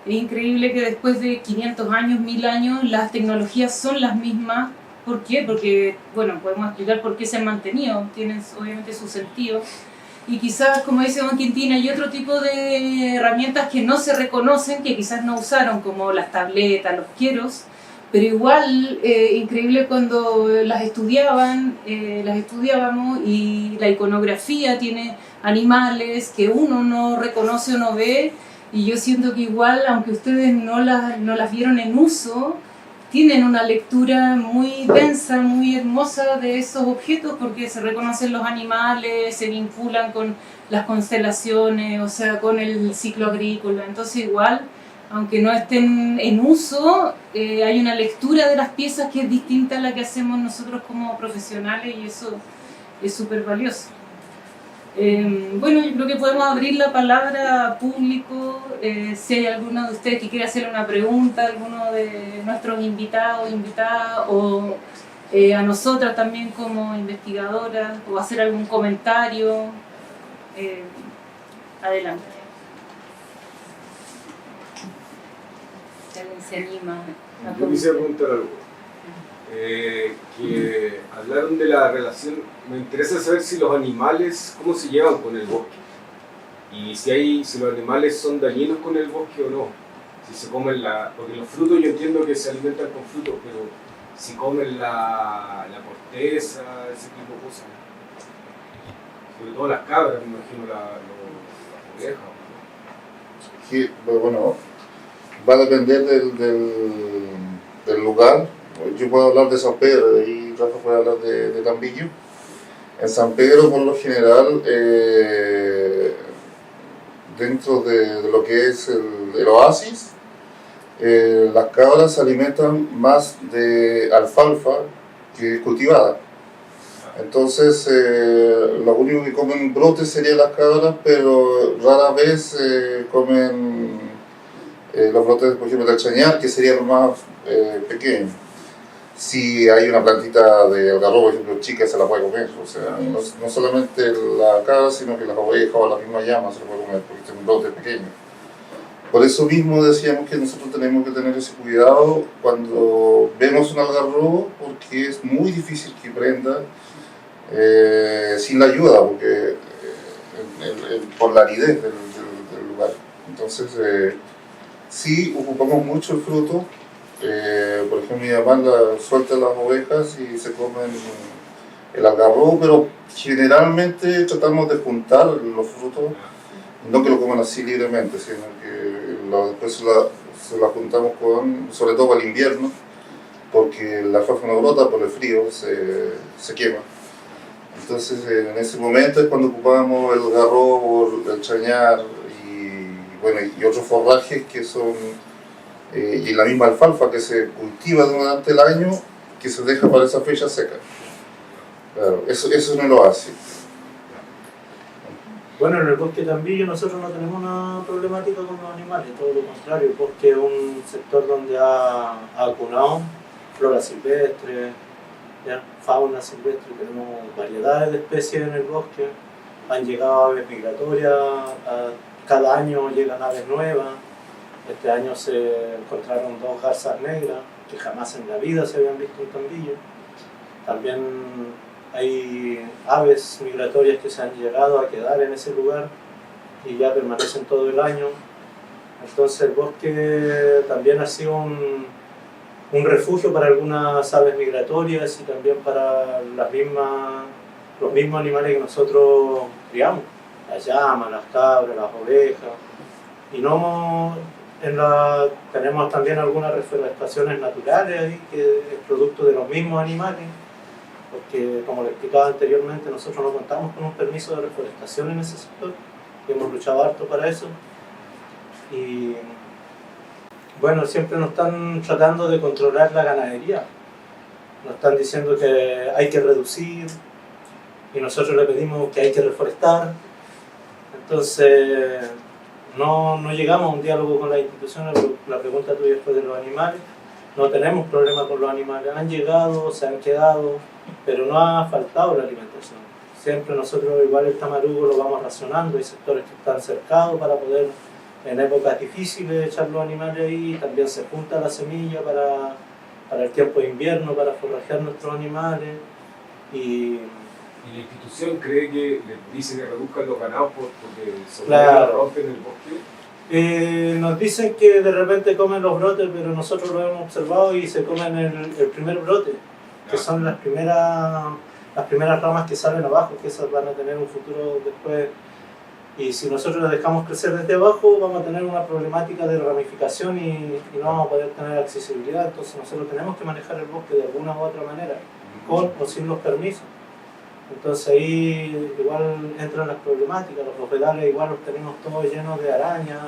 Es increíble que después de 500 años, 1000 años, las tecnologías son las mismas. ¿Por qué? Porque, bueno, podemos explicar por qué se han mantenido, tienen obviamente su sentido. Y quizás, como dice don Quintín, hay otro tipo de herramientas que no se reconocen, que quizás no usaron, como las tabletas, los quieros, pero igual, increíble cuando las estudiábamos y la iconografía tiene animales que uno no reconoce o no ve, y yo siento que igual, aunque ustedes no las vieron en uso, tienen una lectura muy densa, muy hermosa de esos objetos porque se reconocen los animales, se vinculan con las constelaciones, o sea, con el ciclo agrícola. Entonces igual, aunque no estén en uso, hay una lectura de las piezas que es distinta a la que hacemos nosotros como profesionales y eso es súper valioso. Bueno, yo creo que podemos abrir la palabra a público, si hay alguno de ustedes que quiera hacerle una pregunta, alguno de nuestros invitados, invitadas, o a nosotras también como investigadoras, o hacer algún comentario. Adelante. Si alguien se anima a Yo quisiera comentar. preguntar algo. Que hablaron de la relación, me interesa saber si los animales, cómo se llevan con el bosque. Y si los animales son dañinos con el bosque o no. Si se comen porque los frutos yo entiendo que se alimentan con frutos, pero si comen la corteza, ese tipo de cosas. Sobre todo las cabras, me imagino las ovejas. Que, bueno, va a depender del lugar. Yo puedo hablar de San Pedro y Rafa puede hablar de Tambillo. En San Pedro, por lo general, dentro de lo que es el oasis, las cabras se alimentan más de alfalfa que cultivada. Entonces, lo único que comen brotes serían las cabras, pero rara vez comen los brotes, por ejemplo, del chañar, que sería lo más pequeño. Si hay una plantita de algarrobo, por ejemplo, chica, se la puede comer. O sea, no solamente la cabra, sino que las ovejas o la misma llama se la puede comer, porque es un brote pequeño. Por eso mismo decíamos que nosotros tenemos que tener ese cuidado cuando vemos un algarrobo, porque es muy difícil que prenda sin la ayuda, porque por la aridez del lugar. Entonces, sí ocupamos mucho el fruto. Por ejemplo, mi mamá suelta las ovejas y se comen el algarrobo, pero generalmente tratamos de juntar los frutos, no que lo coman así libremente, sino que después se la juntamos sobre todo para el invierno, porque la alfalfa no brota por el frío, se quema. Entonces, en ese momento es cuando ocupamos el algarrobo, el chañar y otros forrajes que son, y la misma alfalfa que se cultiva durante el año, que se deja para esa fecha seca. Claro, eso no lo hace. Bueno, en el bosque de Tambillo nosotros no tenemos una problemática con los animales, todo lo contrario. El bosque es un sector donde ha acunado flora silvestre, ¿ya? Fauna silvestre, tenemos variedades de especies en el bosque, han llegado aves migratorias, cada año llegan aves nuevas. Este año se encontraron 2 garzas negras que jamás en la vida se habían visto en Tambillo. También hay aves migratorias que se han llegado a quedar en ese lugar y ya permanecen todo el año. Entonces el bosque también ha sido un refugio para algunas aves migratorias y también para los mismos animales que nosotros criamos, las llamas, las cabras, las ovejas. Y tenemos también algunas reforestaciones naturales ahí, que es producto de los mismos animales, porque como le explicaba anteriormente, nosotros no contamos con un permiso de reforestación en ese sector y hemos luchado harto para eso. Y bueno, siempre nos están tratando de controlar la ganadería, nos están diciendo que hay que reducir y nosotros le pedimos que hay que reforestar. Entonces no llegamos a un diálogo con las instituciones. La pregunta tuya fue de los animales. No tenemos problema con los animales, han llegado, se han quedado, pero no ha faltado la alimentación. Siempre nosotros igual el tamarugo lo vamos racionando, hay sectores que están cercados para poder en épocas difíciles echar los animales ahí, también se junta la semilla para el tiempo de invierno, para forrajear nuestros animales. ¿Y la institución cree que les dice que reduzcan los ganados porque Claro. rompen el bosque? Nos dicen que de repente comen los brotes, pero nosotros lo hemos observado y se comen el primer brote, que son las primeras ramas que salen abajo, que esas van a tener un futuro después. Y si nosotros las dejamos crecer desde abajo, vamos a tener una problemática de ramificación y no vamos a poder tener accesibilidad. Entonces nosotros tenemos que manejar el bosque de alguna u otra manera, con o sin los permisos. Entonces ahí igual entran las problemáticas, los bofedales igual los tenemos todos llenos de arañas,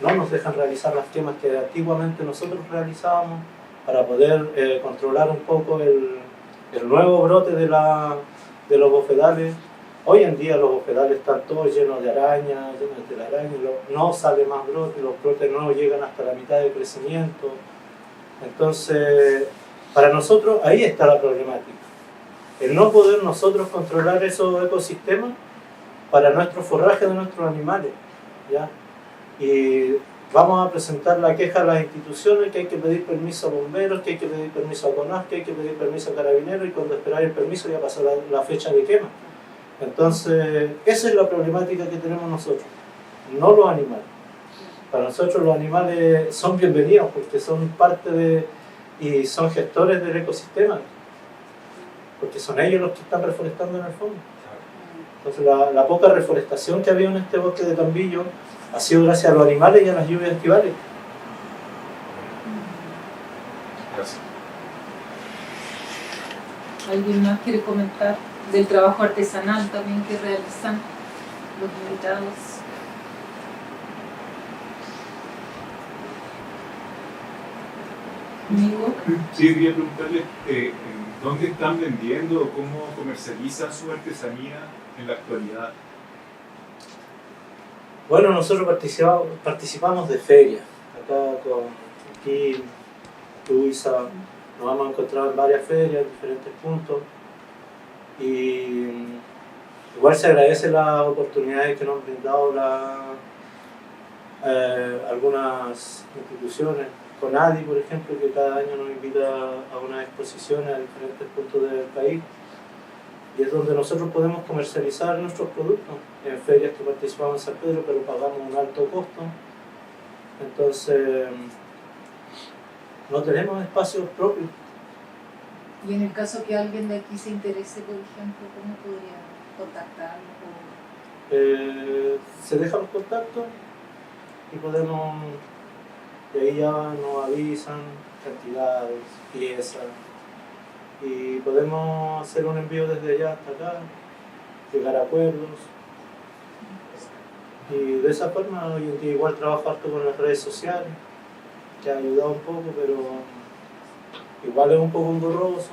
no nos dejan realizar las quemas que antiguamente nosotros realizábamos para poder controlar un poco el nuevo brote de los bofedales. Hoy en día los bofedales están todos llenos de arañas, llenos de telarañas, no sale más brote, los brotes no llegan hasta la mitad de crecimiento. Entonces Para nosotros ahí está la problemática. El no poder nosotros controlar esos ecosistemas para nuestro forraje de nuestros animales, ¿ya? Y vamos a presentar la queja a las instituciones, que hay que pedir permiso a bomberos, que hay que pedir permiso a CONAF, que hay que pedir permiso a carabineros, y cuando esperáis el permiso ya pasó la fecha de quema. Entonces, esa es la problemática que tenemos nosotros, no los animales. Para nosotros los animales son bienvenidos porque son parte de y son gestores del ecosistema, porque son ellos los que están reforestando en el fondo. Entonces la poca reforestación que había en este bosque de Tambillo ha sido gracias a los animales y a las lluvias estivales. Gracias. ¿Alguien más quiere comentar del trabajo artesanal también que realizan los invitados? ¿Amigo? Sí, quería preguntarle dónde están vendiendo o cómo comercializan su artesanía en la actualidad. Bueno, nosotros participamos de ferias, acá con Kim, Luisa, nos hemos encontrado en varias ferias en diferentes puntos y igual se agradece las oportunidades que nos han brindado algunas instituciones. CONADI, por ejemplo, que cada año nos invita a unas exposiciones a diferentes puntos del país, y es donde nosotros podemos comercializar nuestros productos. En ferias que participamos en San Pedro, pero pagamos un alto costo, entonces no tenemos espacios propios. Y en el caso que alguien de aquí se interese, por ejemplo, ¿cómo podría contactarnos? Se dejan los contactos y podemos... Y ahí ya nos avisan cantidades, piezas, y podemos hacer un envío desde allá hasta acá, llegar a acuerdos. Y de esa forma hoy en día igual trabajo harto con las redes sociales, que ha ayudado un poco, pero igual es un poco engorroso.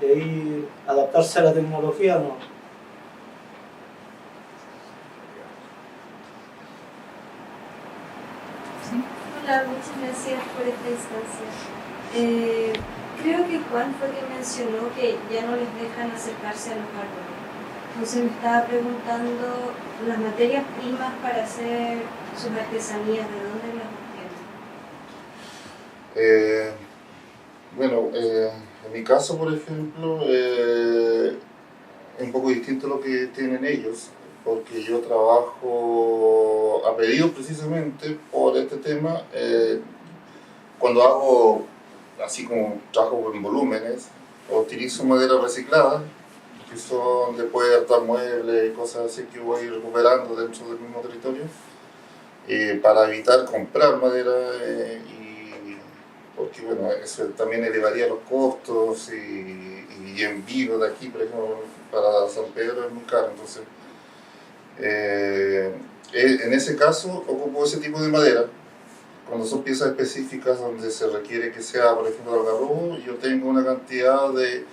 Y ahí adaptarse a la tecnología no. Hola, muchas gracias por esta instancia. Creo que Juan fue quien mencionó que ya no les dejan acercarse a los árboles. Entonces me estaba preguntando las materias primas para hacer sus artesanías, ¿de dónde las obtienen? Bueno, en mi caso, por ejemplo, es un poco distinto a lo que tienen ellos, porque yo trabajo a pedido precisamente por este tema. Cuando hago, así como trabajo en volúmenes, utilizo madera reciclada, que son de puertas, muebles y cosas así que voy recuperando dentro del mismo territorio, para evitar comprar madera, porque bueno, eso también elevaría los costos y envío de aquí, por ejemplo, para San Pedro es muy caro. Entonces, en ese caso ocupo ese tipo de madera. Cuando son piezas específicas donde se requiere que sea, por ejemplo, de algarrobo, yo tengo una cantidad de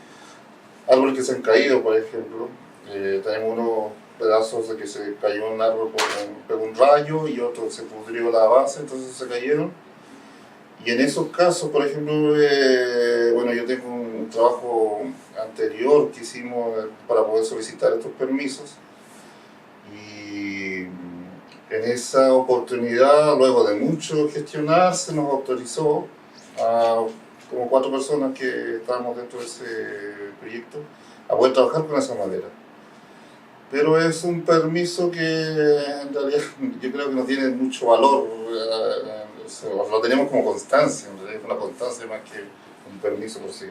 árboles que se han caído, por ejemplo. Tenemos unos pedazos de que se cayó un árbol, pegó un rayo, y otro se pudrió la base, entonces se cayeron. Y en esos casos, por ejemplo, bueno, yo tengo un trabajo anterior que hicimos para poder solicitar estos permisos. Y en esa oportunidad, luego de mucho gestionar, se nos autorizó a como 4 personas que estábamos dentro de ese proyecto a poder trabajar con esa madera. Pero es un permiso que en realidad yo creo que no tiene mucho valor, lo tenemos como constancia, en realidad es una constancia más que un permiso por sí.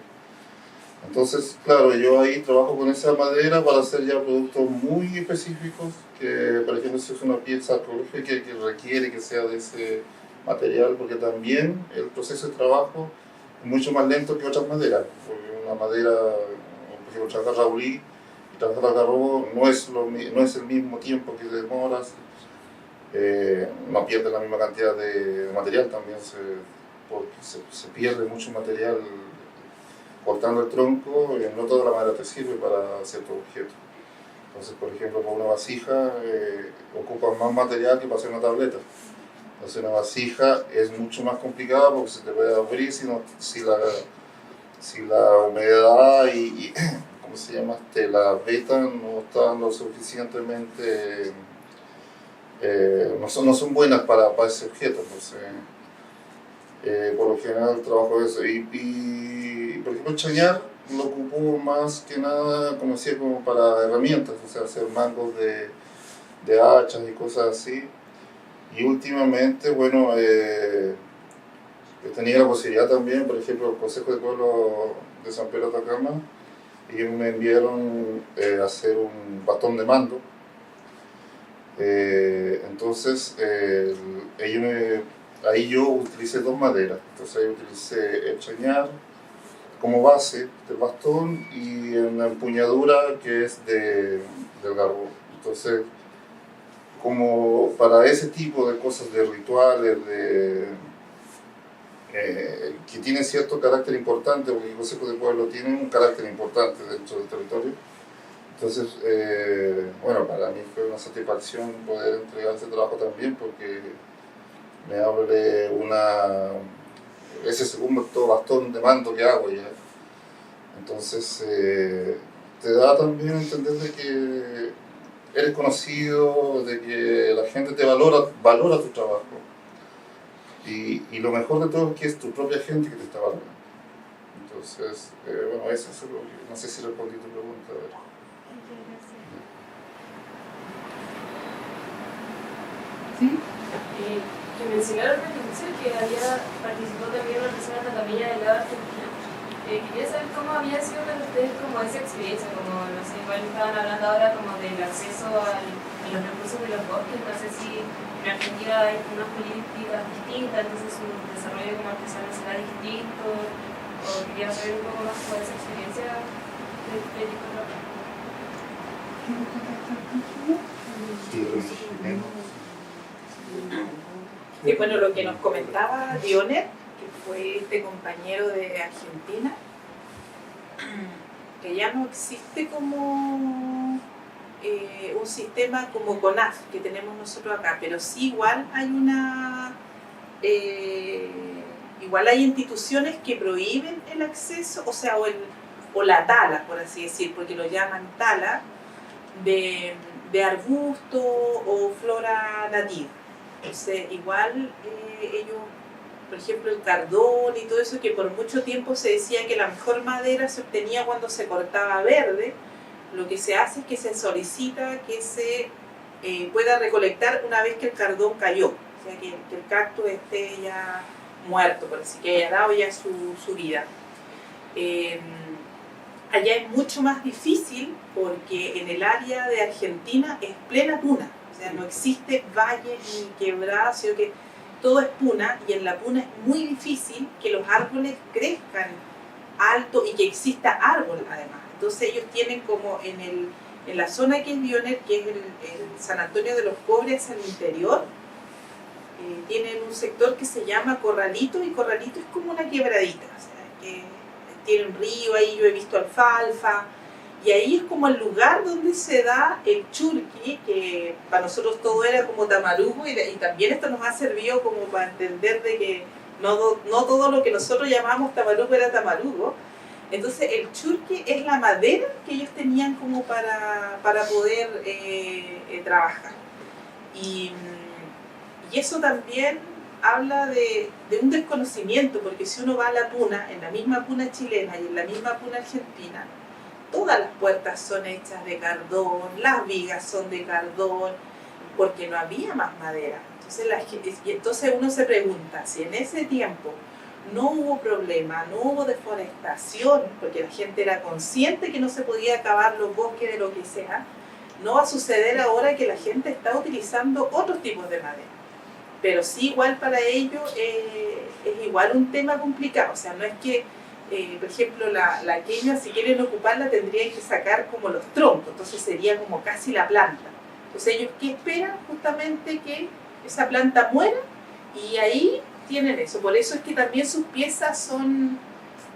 Entonces, claro, yo ahí trabajo con esa madera para hacer ya productos muy específicos, que por ejemplo si es una pieza arqueológica que requiere que sea de ese material, porque también el proceso de trabajo es mucho más lento que otras maderas, porque una madera, por ejemplo, trabajar raulí y trabajar algarrobo no es el mismo tiempo que demoras, no pierde la misma cantidad de material, también se pierde mucho material cortando el tronco, y no toda la madera te sirve para ciertos objetos. Entonces, por ejemplo, para una vasija ocupas más material que para hacer una tableta. Entonces una vasija es mucho más complicada porque se te puede abrir si la humedad y ¿cómo se llama? La veta no está lo suficientemente, no son buenas para ese objeto. Entonces, por lo general trabajo eso. Y por ejemplo, el chañar lo ocupo más que nada, como decía, como para herramientas, o sea, hacer mangos de hachas y cosas así. Y últimamente, bueno, he tenido la posibilidad también, por ejemplo, el Consejo de Pueblo de San Pedro de Atacama, ellos me enviaron a hacer un bastón de mando. Entonces, ahí yo utilicé dos maderas. Entonces ahí utilicé el chañar como base del bastón y una empuñadura que es del garbo. Entonces, como para ese tipo de cosas, de rituales, que tienen cierto carácter importante, porque el Consejo de Pueblo tiene un carácter importante dentro del territorio. Entonces, bueno, para mí fue una satisfacción poder entregar ese trabajo también, porque me abre ese segundo bastón de mando que hago ya. Entonces, te da también a entender de que eres conocido, de que la gente te valora tu trabajo. Y lo mejor de todo es que es tu propia gente que te está valorando. Entonces, bueno, eso es lo que, no sé si respondí tu pregunta. ¿Sí? Que mencionaron al inicio que participó también una persona en la capilla del lado argentina. Quería saber cómo había sido para ustedes como esa experiencia, como no sé, igual estaban hablando ahora como del acceso a los recursos de los bosques, no sé si en Argentina hay unas políticas distintas, entonces su desarrollo como artesano será distinto, o quería saber un poco más sobre esa experiencia de tipo de trabajo. Y bueno, lo que nos comentaba Dioner, que fue este compañero de Argentina, que ya no existe como un sistema como CONAF que tenemos nosotros acá, pero sí igual hay igual hay instituciones que prohíben el acceso, o sea, o la tala, por así decir, porque lo llaman tala, de arbusto o flora nativa. Entonces, igual ellos, por ejemplo, el cardón y todo eso, que por mucho tiempo se decía que la mejor madera se obtenía cuando se cortaba verde, lo que se hace es que se solicita que se pueda recolectar una vez que el cardón cayó, o sea, que el cactus esté ya muerto, por así que haya dado ya su vida. Allá es mucho más difícil porque en el área de Argentina es plena puna. O sea, no existe valle ni quebrada, sino que todo es puna, y en la puna es muy difícil que los árboles crezcan alto y que exista árbol además. Entonces ellos tienen como en la zona que es Dioner, que es el San Antonio de los Pobres al interior, tienen un sector que se llama Corralito, y Corralito es como una quebradita, o sea, que tiene un río ahí, yo he visto alfalfa, y ahí es como el lugar donde se da el churqui, que para nosotros todo era como tamarugo, y también esto nos ha servido como para entender de que no todo lo que nosotros llamamos tamarugo era tamarugo. Entonces el churqui es la madera que ellos tenían como para poder trabajar. Y eso también habla de un desconocimiento, porque si uno va a la puna, en la misma puna chilena y en la misma puna argentina, todas las puertas son hechas de cardón, las vigas son de cardón, porque no había más madera. Entonces uno se pregunta, si en ese tiempo no hubo problema, no hubo deforestación, porque la gente era consciente que no se podía acabar los bosques de lo que sea, no va a suceder ahora que la gente está utilizando otros tipos de madera. Pero sí, igual para ellos es igual un tema complicado. O sea, no es que, por ejemplo, la queña, si quieren ocuparla, tendrían que sacar como los troncos, entonces sería como casi la planta. Entonces ellos, ¿qué esperan? Justamente que esa planta muera, y ahí tienen eso. Por eso es que también sus piezas son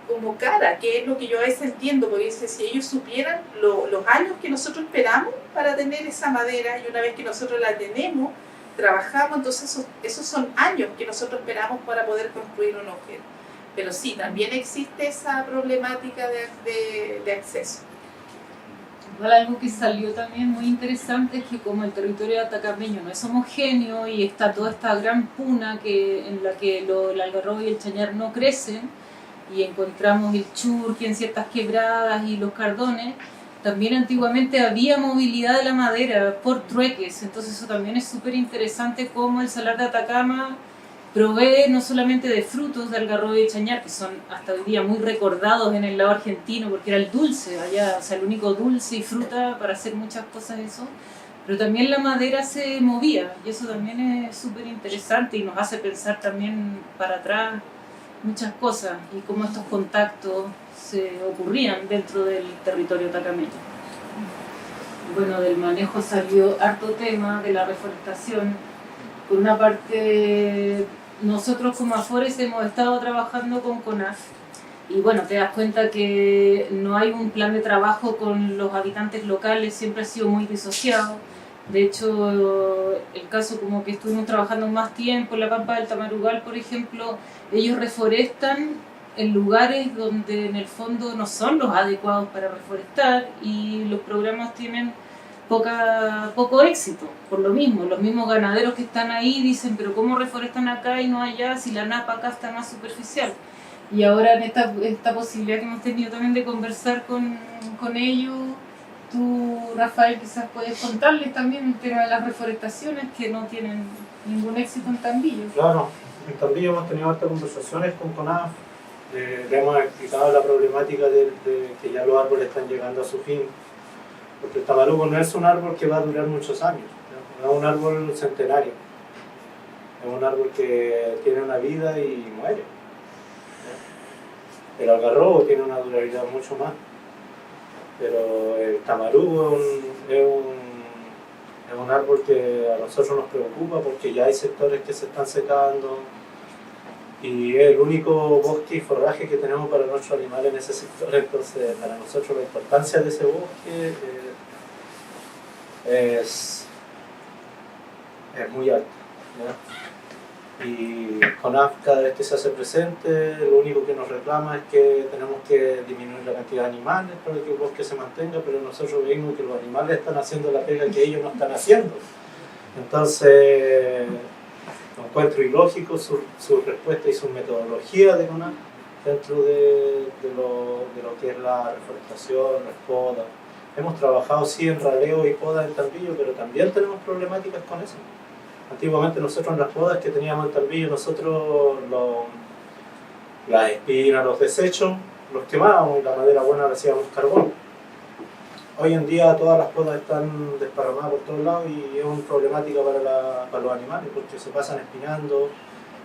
como caras, que es lo que yo a veces entiendo, porque dice, si ellos supieran los años que nosotros esperamos para tener esa madera, y una vez que nosotros la tenemos, trabajamos, entonces esos son años que nosotros esperamos para poder construir un objeto. Pero sí, también existe esa problemática de acceso. Igual algo que salió también muy interesante es que como el territorio atacameño no es homogéneo y está toda esta gran puna en la que el algarrobo y el chañar no crecen, y encontramos el churqui en ciertas quebradas y los cardones, también antiguamente había movilidad de la madera por trueques, entonces eso también es súper interesante cómo el Salar de Atacama provee no solamente de frutos de algarrobo y de chañar, que son hasta hoy día muy recordados en el lado argentino, porque era el dulce allá, o sea, el único dulce y fruta para hacer muchas cosas eso, pero también la madera se movía, y eso también es súper interesante y nos hace pensar también para atrás muchas cosas y cómo estos contactos se ocurrían dentro del territorio atacameño. Bueno, del manejo salió harto tema de la reforestación. Por una parte, nosotros como Afores hemos estado trabajando con CONAF y bueno, te das cuenta que no hay un plan de trabajo con los habitantes locales, siempre ha sido muy disociado. De hecho, el caso como que estuvimos trabajando más tiempo en la Pampa del Tamarugal, por ejemplo, ellos reforestan en lugares donde en el fondo no son los adecuados para reforestar y los programas tienen poco éxito, por lo mismo. Los mismos ganaderos que están ahí dicen, pero ¿cómo reforestan acá y no allá si la napa acá está más superficial? Y ahora en esta posibilidad que hemos tenido también de conversar con ellos, tú, Rafael, quizás puedes contarles también el tema de las reforestaciones que no tienen ningún éxito en Tambillo. Claro, en Tambillo hemos tenido hartas conversaciones con CONAF, le hemos explicado la problemática de que ya los árboles están llegando a su fin, porque el tamarugo no es un árbol que va a durar muchos años, no es un árbol centenario, es un árbol que tiene una vida y muere. El algarrobo tiene una durabilidad mucho más, pero el tamarugo es un árbol que a nosotros nos preocupa porque ya hay sectores que se están secando y es el único bosque y forraje que tenemos para nuestros animales en ese sector. Entonces, para nosotros la importancia de ese bosque es muy alta, ¿ya? Y CONAF cada vez que se hace presente, lo único que nos reclama es que tenemos que disminuir la cantidad de animales para que el bosque se mantenga, pero nosotros vemos que los animales están haciendo la pega que ellos no están haciendo. Entonces, encuentro ilógico su respuesta y su metodología de CONAF dentro de lo que es la reforestación, las podas. Hemos trabajado sí en raleo y podas en Tambillo, pero también tenemos problemáticas con eso. Antiguamente nosotros en las podas que teníamos en Tambillo, nosotros las espinas, los desechos, los quemábamos y la madera buena la hacíamos carbón. Hoy en día todas las podas están desparramadas por todos lados y es una problemática para los animales porque se pasan espinando.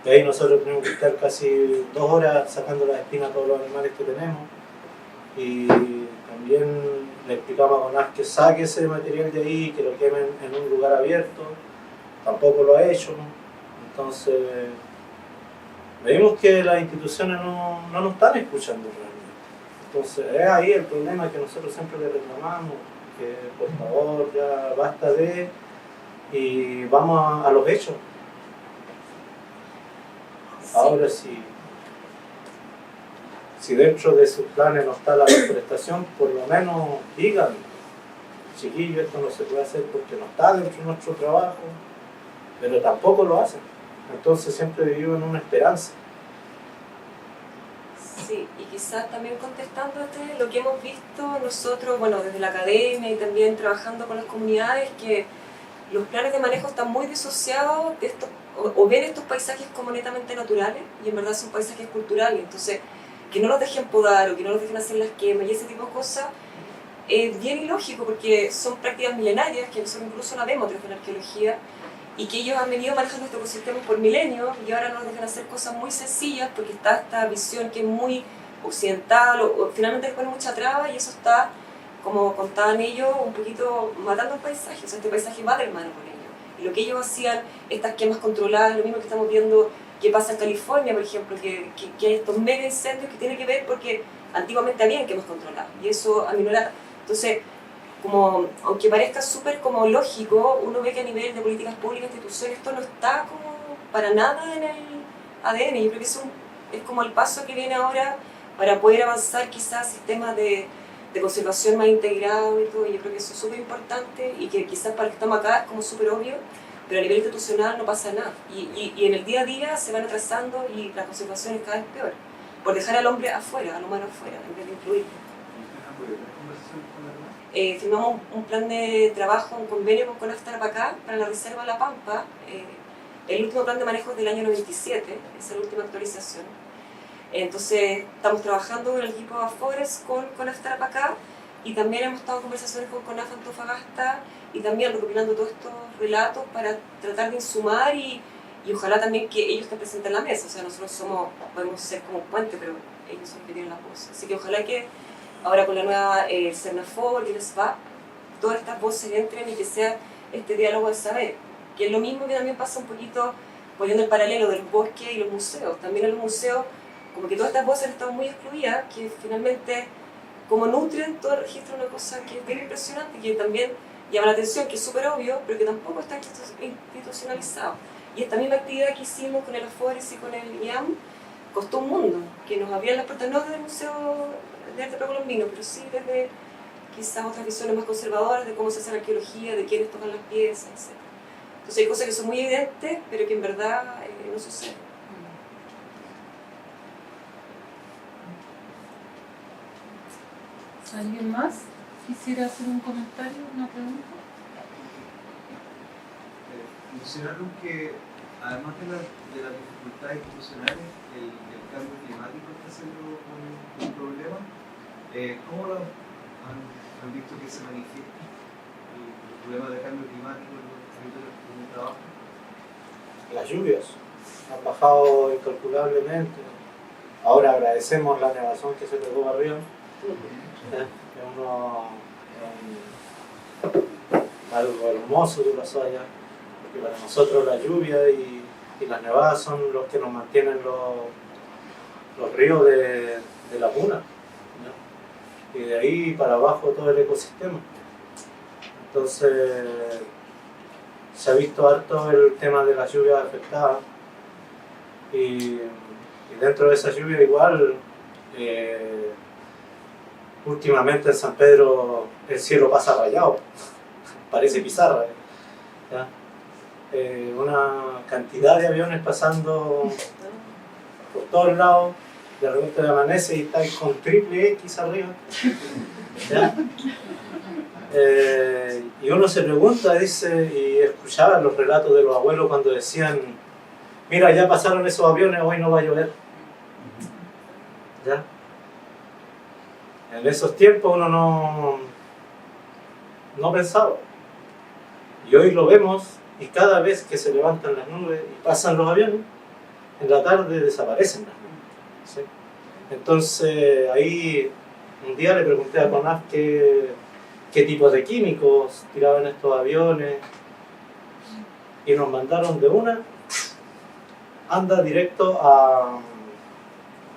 Y ahí nosotros tenemos que estar casi 2 horas sacando las espinas a todos los animales que tenemos. Y también le explicamos a CONAF que saque ese material de ahí, que lo quemen en un lugar abierto. Tampoco lo ha hecho, entonces vemos que las instituciones no nos están escuchando realmente. Entonces es ahí el problema que nosotros siempre le reclamamos, que por favor ya basta de y vamos a los hechos. Sí. Ahora si dentro de sus planes no está la reforestación, por lo menos digan, chiquillos, esto no se puede hacer porque no está dentro de nuestro trabajo. Pero tampoco lo hacen. Entonces siempre vivimos en una esperanza. Sí, y quizás también contestándote lo que hemos visto nosotros, bueno, desde la academia y también trabajando con las comunidades, que los planes de manejo están muy disociados de estos, o ven estos paisajes como netamente naturales y en verdad son paisajes culturales. Entonces, que no los dejen podar o que no los dejen hacer las quemas y ese tipo de cosas es bien ilógico porque son prácticas milenarias que nosotros incluso la vemos desde la arqueología y que ellos han venido manejando estos ecosistemas por milenios y ahora nos dejan hacer cosas muy sencillas porque está esta visión que es muy occidental o finalmente les pone mucha traba y eso está, como contaban ellos, un poquito matando el paisaje. O sea, este paisaje va de hermano con ellos. Y lo que ellos hacían, estas quemas controladas, lo mismo que estamos viendo que pasa en California, por ejemplo, que hay estos mega incendios que tienen que ver porque antiguamente habían quemas controladas y eso aminora. Entonces, como, aunque parezca súper como lógico, uno ve que a nivel de políticas públicas, instituciones, esto no está como para nada en el ADN. Yo creo que es como el paso que viene ahora para poder avanzar quizás sistemas de conservación más integrados y todo. Yo creo que eso es súper importante y que quizás para los que estamos acá es como súper obvio, pero a nivel institucional no pasa nada. Y en el día a día se van atrasando y la conservación es cada vez peor, por dejar al hombre afuera, al humano afuera, en vez de incluirlo. Firmamos un plan de trabajo, un convenio con CONAF Tarapacá para la Reserva La Pampa. El último plan de manejo es del año 97, esa es la última actualización. Entonces estamos trabajando con el equipo Afores con CONAF Tarapacá y también hemos estado en conversaciones con CONAF Antofagasta y también recopilando todos estos relatos para tratar de insumar y ojalá también que ellos te presenten la mesa. O sea, nosotros podemos ser como un puente, pero ellos son los que tienen la voz. Así que ojalá que ahora con la nueva CERNAFOR y el SPA, todas estas voces entren y que sea este diálogo de saber, que es lo mismo que también pasa un poquito poniendo el paralelo de los bosques y los museos. También en los museos, como que todas estas voces han estado muy excluidas, que finalmente como nutren todo el registro, una cosa que es bien impresionante, que también llama la atención, que es súper obvio, pero que tampoco está institucionalizado. Y esta misma actividad que hicimos con el Afores y con el IAM costó un mundo, que nos abrían las puertas no desde el Museo de Arte Precolombino, pero sí desde quizás otras visiones más conservadoras de cómo se hace la arqueología, de quiénes tocan las piezas, etc. Entonces hay cosas que son muy evidentes, pero que en verdad no suceden. ¿Alguien más quisiera hacer un comentario, una pregunta? Mencionaron que además de las dificultades institucionales, el cambio climático está siendo un problema. ¿Cómo lo han visto que se manifiesta el problema del cambio climático en los territorios de trabajo? Las lluvias han bajado incalculablemente. Ahora agradecemos la nevazón que se pegó arriba. Algo hermoso que pasó allá, porque para nosotros la lluvia y las nevadas son los que nos mantienen los ríos de la puna, ¿no? Y de ahí para abajo todo el ecosistema. Entonces se ha visto harto el tema de las lluvias afectadas y dentro de esa lluvia igual últimamente en San Pedro el cielo pasa rayado, parece pizarra, ¿ya? Una cantidad de aviones pasando por todos lados, de repente amanece y está con triple X arriba, ¿ya? Y uno se pregunta, dice, y escuchaba los relatos de los abuelos cuando decían, mira, ya pasaron esos aviones, hoy no va a llover, ¿ya? En esos tiempos uno no pensaba. Y hoy lo vemos y cada vez que se levantan las nubes y pasan los aviones, en la tarde desaparecen las nubes, ¿sí? Entonces ahí un día le pregunté a CONAF qué tipo de químicos tiraban estos aviones y nos mandaron de una, anda directo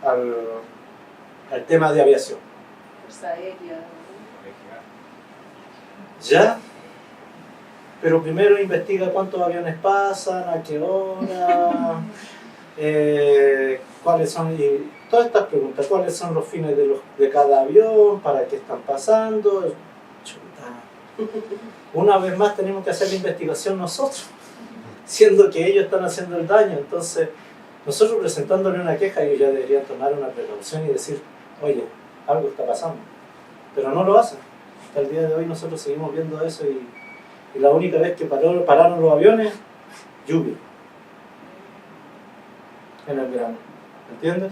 al tema de aviación. Fuerza Aérea. Ya, pero primero investiga cuántos aviones pasan, a qué hora, cuáles son, y todas estas preguntas, cuáles son los fines de cada avión, para qué están pasando. Chuta. Una vez más tenemos que hacer la investigación nosotros, siendo que ellos están haciendo el daño. Entonces nosotros presentándole una queja, ellos ya deberían tomar una precaución y decir, oye, algo está pasando, pero no lo hacen. Hasta el día de hoy nosotros seguimos viendo eso y la única vez que pararon los aviones, lluvia en el verano, ¿entiendes?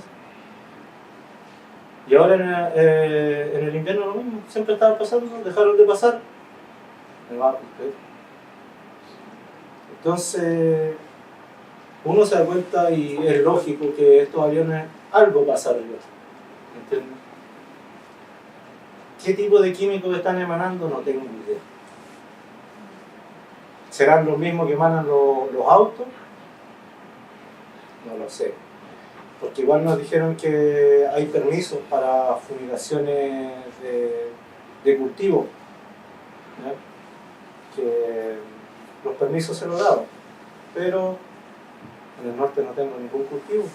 Y ahora en el invierno lo mismo, siempre estaban pasando, dejaron de pasar, me va a cumplir. Entonces uno se da cuenta y es lógico que estos aviones algo pasa arriba, ¿entiendes? ¿Qué tipo de químicos están emanando? No tengo idea. ¿Serán los mismos que emanan los autos? No lo sé. Porque igual nos dijeron que hay permisos para fumigaciones de cultivo. ¿ya? Que los permisos se los daban, pero en el norte no tengo ningún cultivo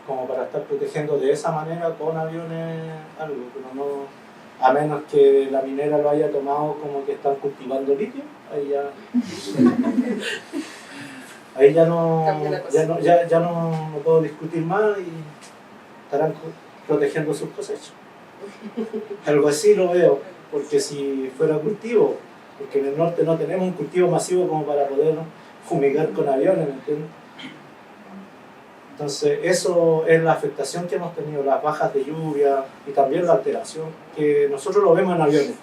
como para estar protegiendo de esa manera con aviones algo, pero no, a menos que la minera lo haya tomado como que están cultivando litio, ahí ya no puedo discutir más y estarán protegiendo sus cosechas. Algo así lo veo, porque si fuera cultivo, porque en el norte no tenemos un cultivo masivo como para poder fumigar con aviones, ¿me entiendes? Entonces, eso es la afectación que hemos tenido, las bajas de lluvia y también la alteración, que nosotros lo vemos en aviones,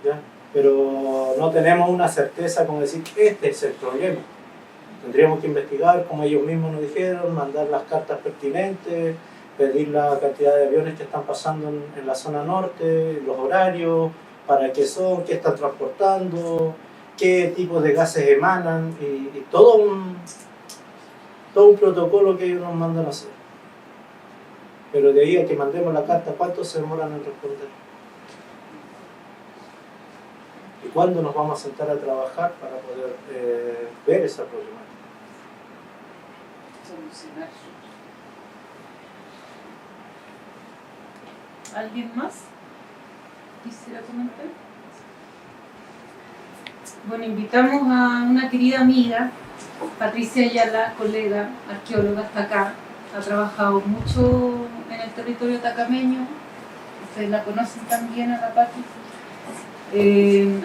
¿ya? Pero no tenemos una certeza como decir, este es el problema. Tendríamos que investigar, como ellos mismos nos dijeron, mandar las cartas pertinentes, pedir la cantidad de aviones que están pasando en la zona norte, los horarios, para qué son, qué están transportando, qué tipos de gases emanan, y todo un protocolo que ellos nos mandan a hacer. Pero de ahí a que mandemos la carta, ¿cuánto se demoran en responder? ¿Y cuándo nos vamos a sentar a trabajar para poder ver esa problemática? Solucionar. ¿Alguien más quisiera comentar? Bueno, invitamos a una querida amiga, Patricia Ayala, colega, arqueóloga, hasta acá. Ha trabajado mucho en el territorio tacameño. Ustedes la conocen también, a la Pati.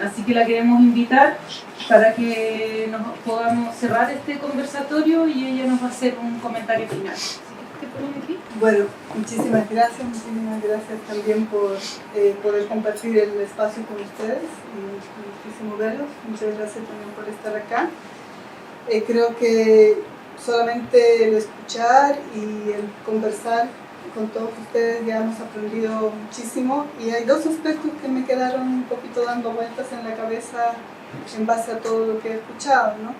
Así que la queremos invitar para que nos podamos cerrar este conversatorio y ella nos va a hacer un comentario final. ¿Qué ponemos aquí? Bueno, muchísimas gracias también por poder compartir el espacio con ustedes y muchísimo verlos. Muchas gracias también por estar acá. Creo que solamente el escuchar y el conversar con todos ustedes ya hemos aprendido muchísimo, y hay dos aspectos que me quedaron un poquito dando vueltas en la cabeza en base a todo lo que he escuchado, ¿no?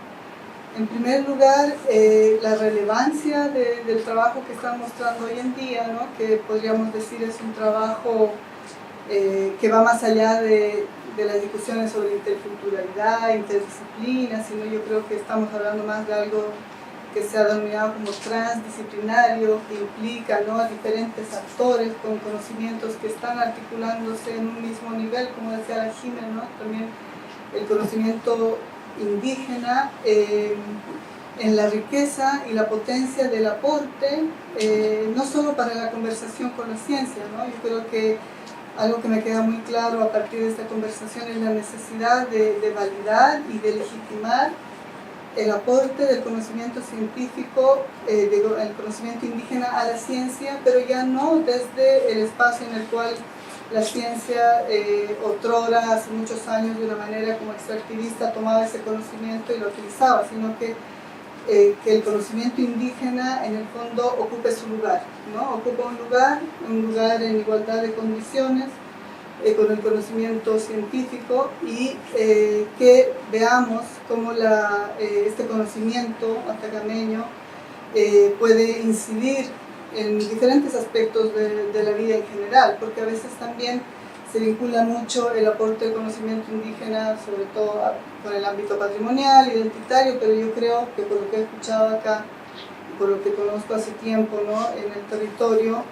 En primer lugar, la relevancia del trabajo que están mostrando hoy en día, ¿no? Que podríamos decir es un trabajo que va más allá de las discusiones sobre interculturalidad, interdisciplina, sino yo creo que estamos hablando más de algo que se ha denominado como transdisciplinario, que implica, ¿no?, a diferentes actores con conocimientos que están articulándose en un mismo nivel, como decía la Jimena, ¿no? También el conocimiento indígena en la riqueza y la potencia del aporte, no solo para la conversación con la ciencia, ¿no? Yo creo que algo que me queda muy claro a partir de esta conversación es la necesidad de validar y de legitimar el aporte del conocimiento científico, el conocimiento indígena a la ciencia, pero ya no desde el espacio en el cual la ciencia otrora, hace muchos años, de una manera como extractivista, tomaba ese conocimiento y lo utilizaba, sino que el conocimiento indígena en el fondo ocupe su lugar, ¿no? Ocupa un lugar en igualdad de condiciones con el conocimiento científico, y que veamos cómo este conocimiento atacameño puede incidir en diferentes aspectos de la vida en general, porque a veces también se vincula mucho el aporte del conocimiento indígena, sobre todo con el ámbito patrimonial, identitario, pero yo creo que por lo que he escuchado acá, por lo que conozco hace tiempo, ¿no?, en el territorio,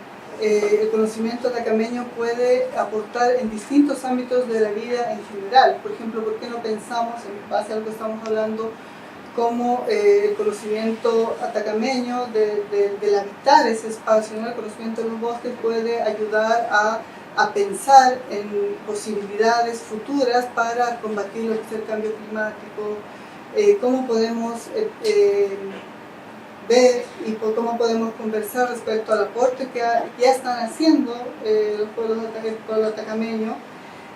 el conocimiento atacameño puede aportar en distintos ámbitos de la vida en general. Por ejemplo, ¿por qué no pensamos, en base a lo que estamos hablando, cómo el conocimiento atacameño del habitar ese espacio, ¿no?, el conocimiento de los bosques puede ayudar a pensar en posibilidades futuras para combatir lo que es el cambio climático, cómo podemos ver y cómo podemos conversar respecto al aporte que ya están haciendo el pueblo atacameño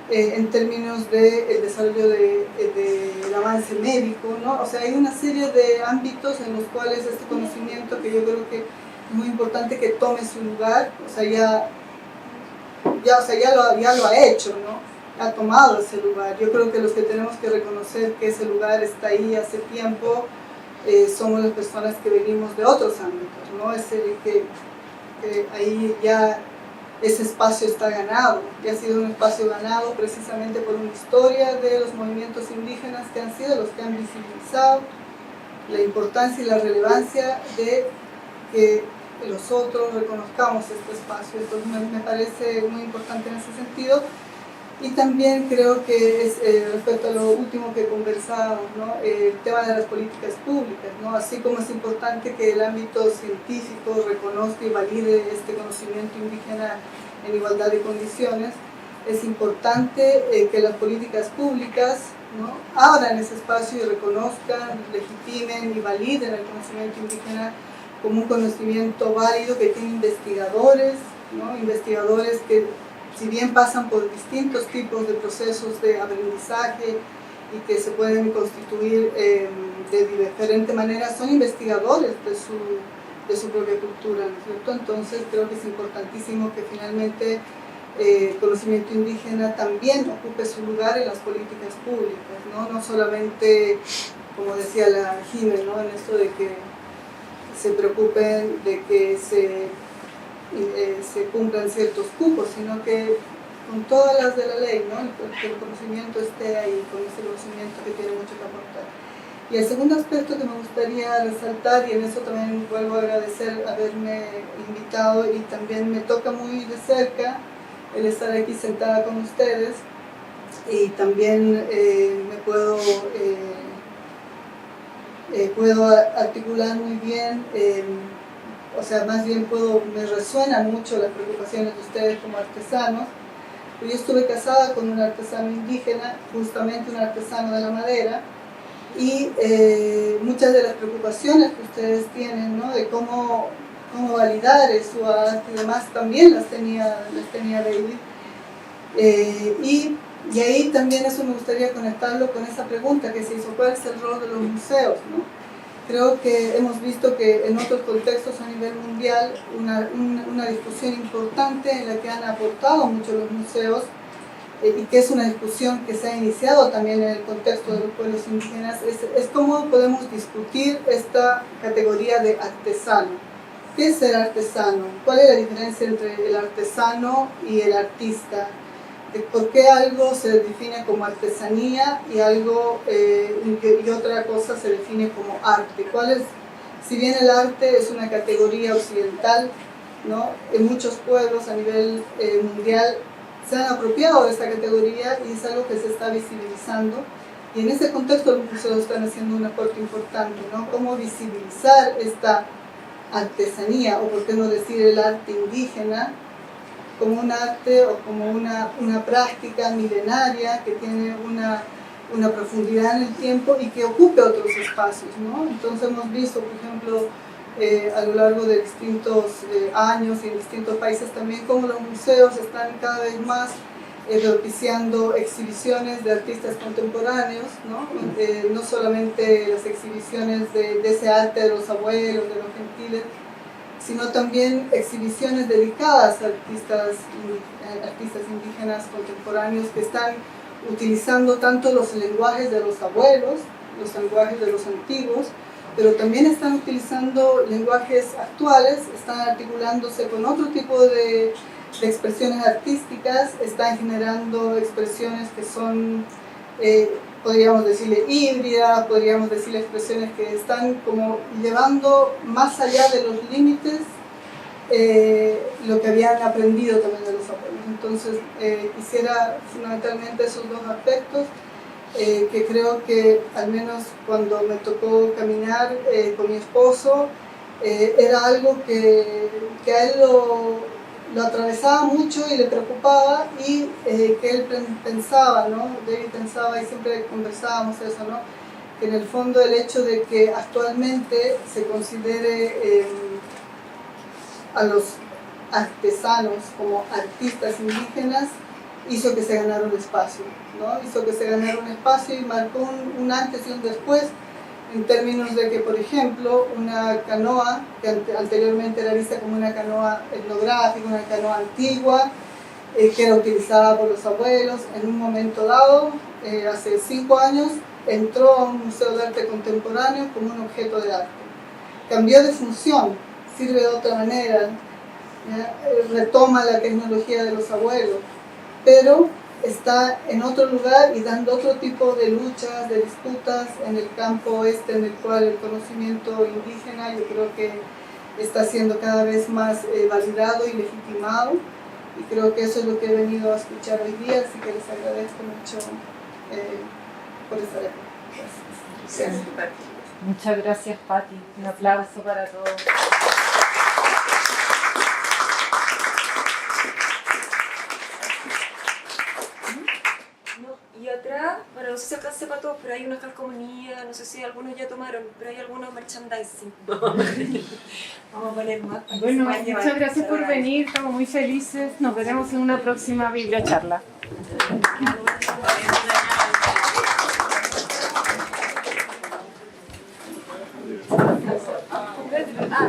en términos del desarrollo del avance médico, ¿no? O sea, hay una serie de ámbitos en los cuales este conocimiento, que yo creo que es muy importante que tome su lugar, o sea, ya lo ha hecho, ¿no? Ha tomado ese lugar. Yo creo que los que tenemos que reconocer que ese lugar está ahí hace tiempo, somos las personas que venimos de otros ámbitos, ¿no? Es el que ahí ya ese espacio está ganado, y ha sido un espacio ganado precisamente por una historia de los movimientos indígenas que han sido los que han visibilizado la importancia y la relevancia de que los otros reconozcamos este espacio. Entonces me parece muy importante en ese sentido. Y también creo que es respecto a lo último que conversábamos, ¿no? El tema de las políticas públicas, ¿no? Así como es importante que el ámbito científico reconozca y valide este conocimiento indígena en igualdad de condiciones, es importante que las políticas públicas, ¿no? Abran ese espacio y reconozcan, legitimen y validen el conocimiento indígena como un conocimiento válido que tiene investigadores, ¿no? Investigadores que, si bien pasan por distintos tipos de procesos de aprendizaje y que se pueden constituir de diferente manera, son investigadores de su propia cultura, ¿no es cierto? Entonces creo que es importantísimo que finalmente el conocimiento indígena también ocupe su lugar en las políticas públicas, ¿no? No solamente, como decía la Jimé, ¿no? En esto de que se preocupen de que se cumplan ciertos cupos, sino que con todas las de la ley, ¿no? Que el conocimiento esté ahí, con ese conocimiento que tiene mucho que aportar. Y el segundo aspecto que me gustaría resaltar, y en eso también vuelvo a agradecer haberme invitado, y también me toca muy de cerca el estar aquí sentada con ustedes, y también puedo articular muy bien, o sea, más bien me resuenan mucho las preocupaciones de ustedes como artesanos. Yo estuve casada con un artesano indígena, justamente un artesano de la madera, y muchas de las preocupaciones que ustedes tienen, ¿no? De cómo validar su arte y demás, también las tenía David. Y ahí también eso me gustaría conectarlo con esa pregunta que se hizo: ¿cuál es el rol de los museos, ¿no? Creo que hemos visto que en otros contextos a nivel mundial una discusión importante en la que han aportado mucho los museos, y que es una discusión que se ha iniciado también en el contexto de los pueblos indígenas, es cómo podemos discutir esta categoría de artesano. ¿Qué es ser artesano? ¿Cuál es la diferencia entre el artesano y el artista? ¿Por qué algo se define como artesanía y y otra cosa se define como arte? Si bien el arte es una categoría occidental, ¿no? En muchos pueblos a nivel mundial se han apropiado de esta categoría y es algo que se está visibilizando. Y en ese contexto los museos están haciendo un aporte importante, ¿no? Cómo visibilizar esta artesanía, o por qué no decir el arte indígena, como un arte o como una práctica milenaria que tiene una profundidad en el tiempo y que ocupe otros espacios, ¿no? Entonces hemos visto, por ejemplo, a lo largo de distintos años y en distintos países también, cómo los museos están cada vez más propiciando exhibiciones de artistas contemporáneos, ¿no? No solamente las exhibiciones de ese arte de los abuelos, de los gentiles, sino también exhibiciones dedicadas a artistas indígenas contemporáneos que están utilizando tanto los lenguajes de los abuelos, los lenguajes de los antiguos, pero también están utilizando lenguajes actuales, están articulándose con otro tipo de expresiones artísticas, están generando expresiones que son, podríamos decirle híbridas, podríamos decirle expresiones que están como llevando más allá de los límites lo que habían aprendido también de los abuelos. Entonces quisiera fundamentalmente esos dos aspectos, que creo que al menos cuando me tocó caminar con mi esposo, era algo que a él lo atravesaba mucho y le preocupaba, y que él pensaba, ¿no? David pensaba, y siempre conversábamos eso, ¿no? Que en el fondo el hecho de que actualmente se considere a los artesanos como artistas indígenas hizo que se ganara un espacio, ¿no? Hizo que se ganara un espacio y marcó un antes y un después, en términos de que, por ejemplo, una canoa, que anteriormente era vista como una canoa etnográfica, una canoa antigua, que era utilizada por los abuelos, en un momento dado, hace 5 años, entró a un museo de arte contemporáneo como un objeto de arte. Cambió de función, sirve de otra manera, ¿ya? Retoma la tecnología de los abuelos, pero está en otro lugar y dando otro tipo de luchas, de disputas en el campo en el cual el conocimiento indígena yo creo que está siendo cada vez más validado y legitimado, y creo que eso es lo que he venido a escuchar hoy día, así que les agradezco mucho por estar aquí. Gracias. Muchas gracias, Pati. Un aplauso para todos. Y atrás, bueno, no sé si alcancé para todos, pero hay una calcomanía, no sé si algunos ya tomaron, pero hay algunos merchandising. Vamos a poner más. Para Bueno, que se puedan muchas llevar. gracias por venir, estamos muy felices. Nos veremos en una próxima bibliocharla. Ah,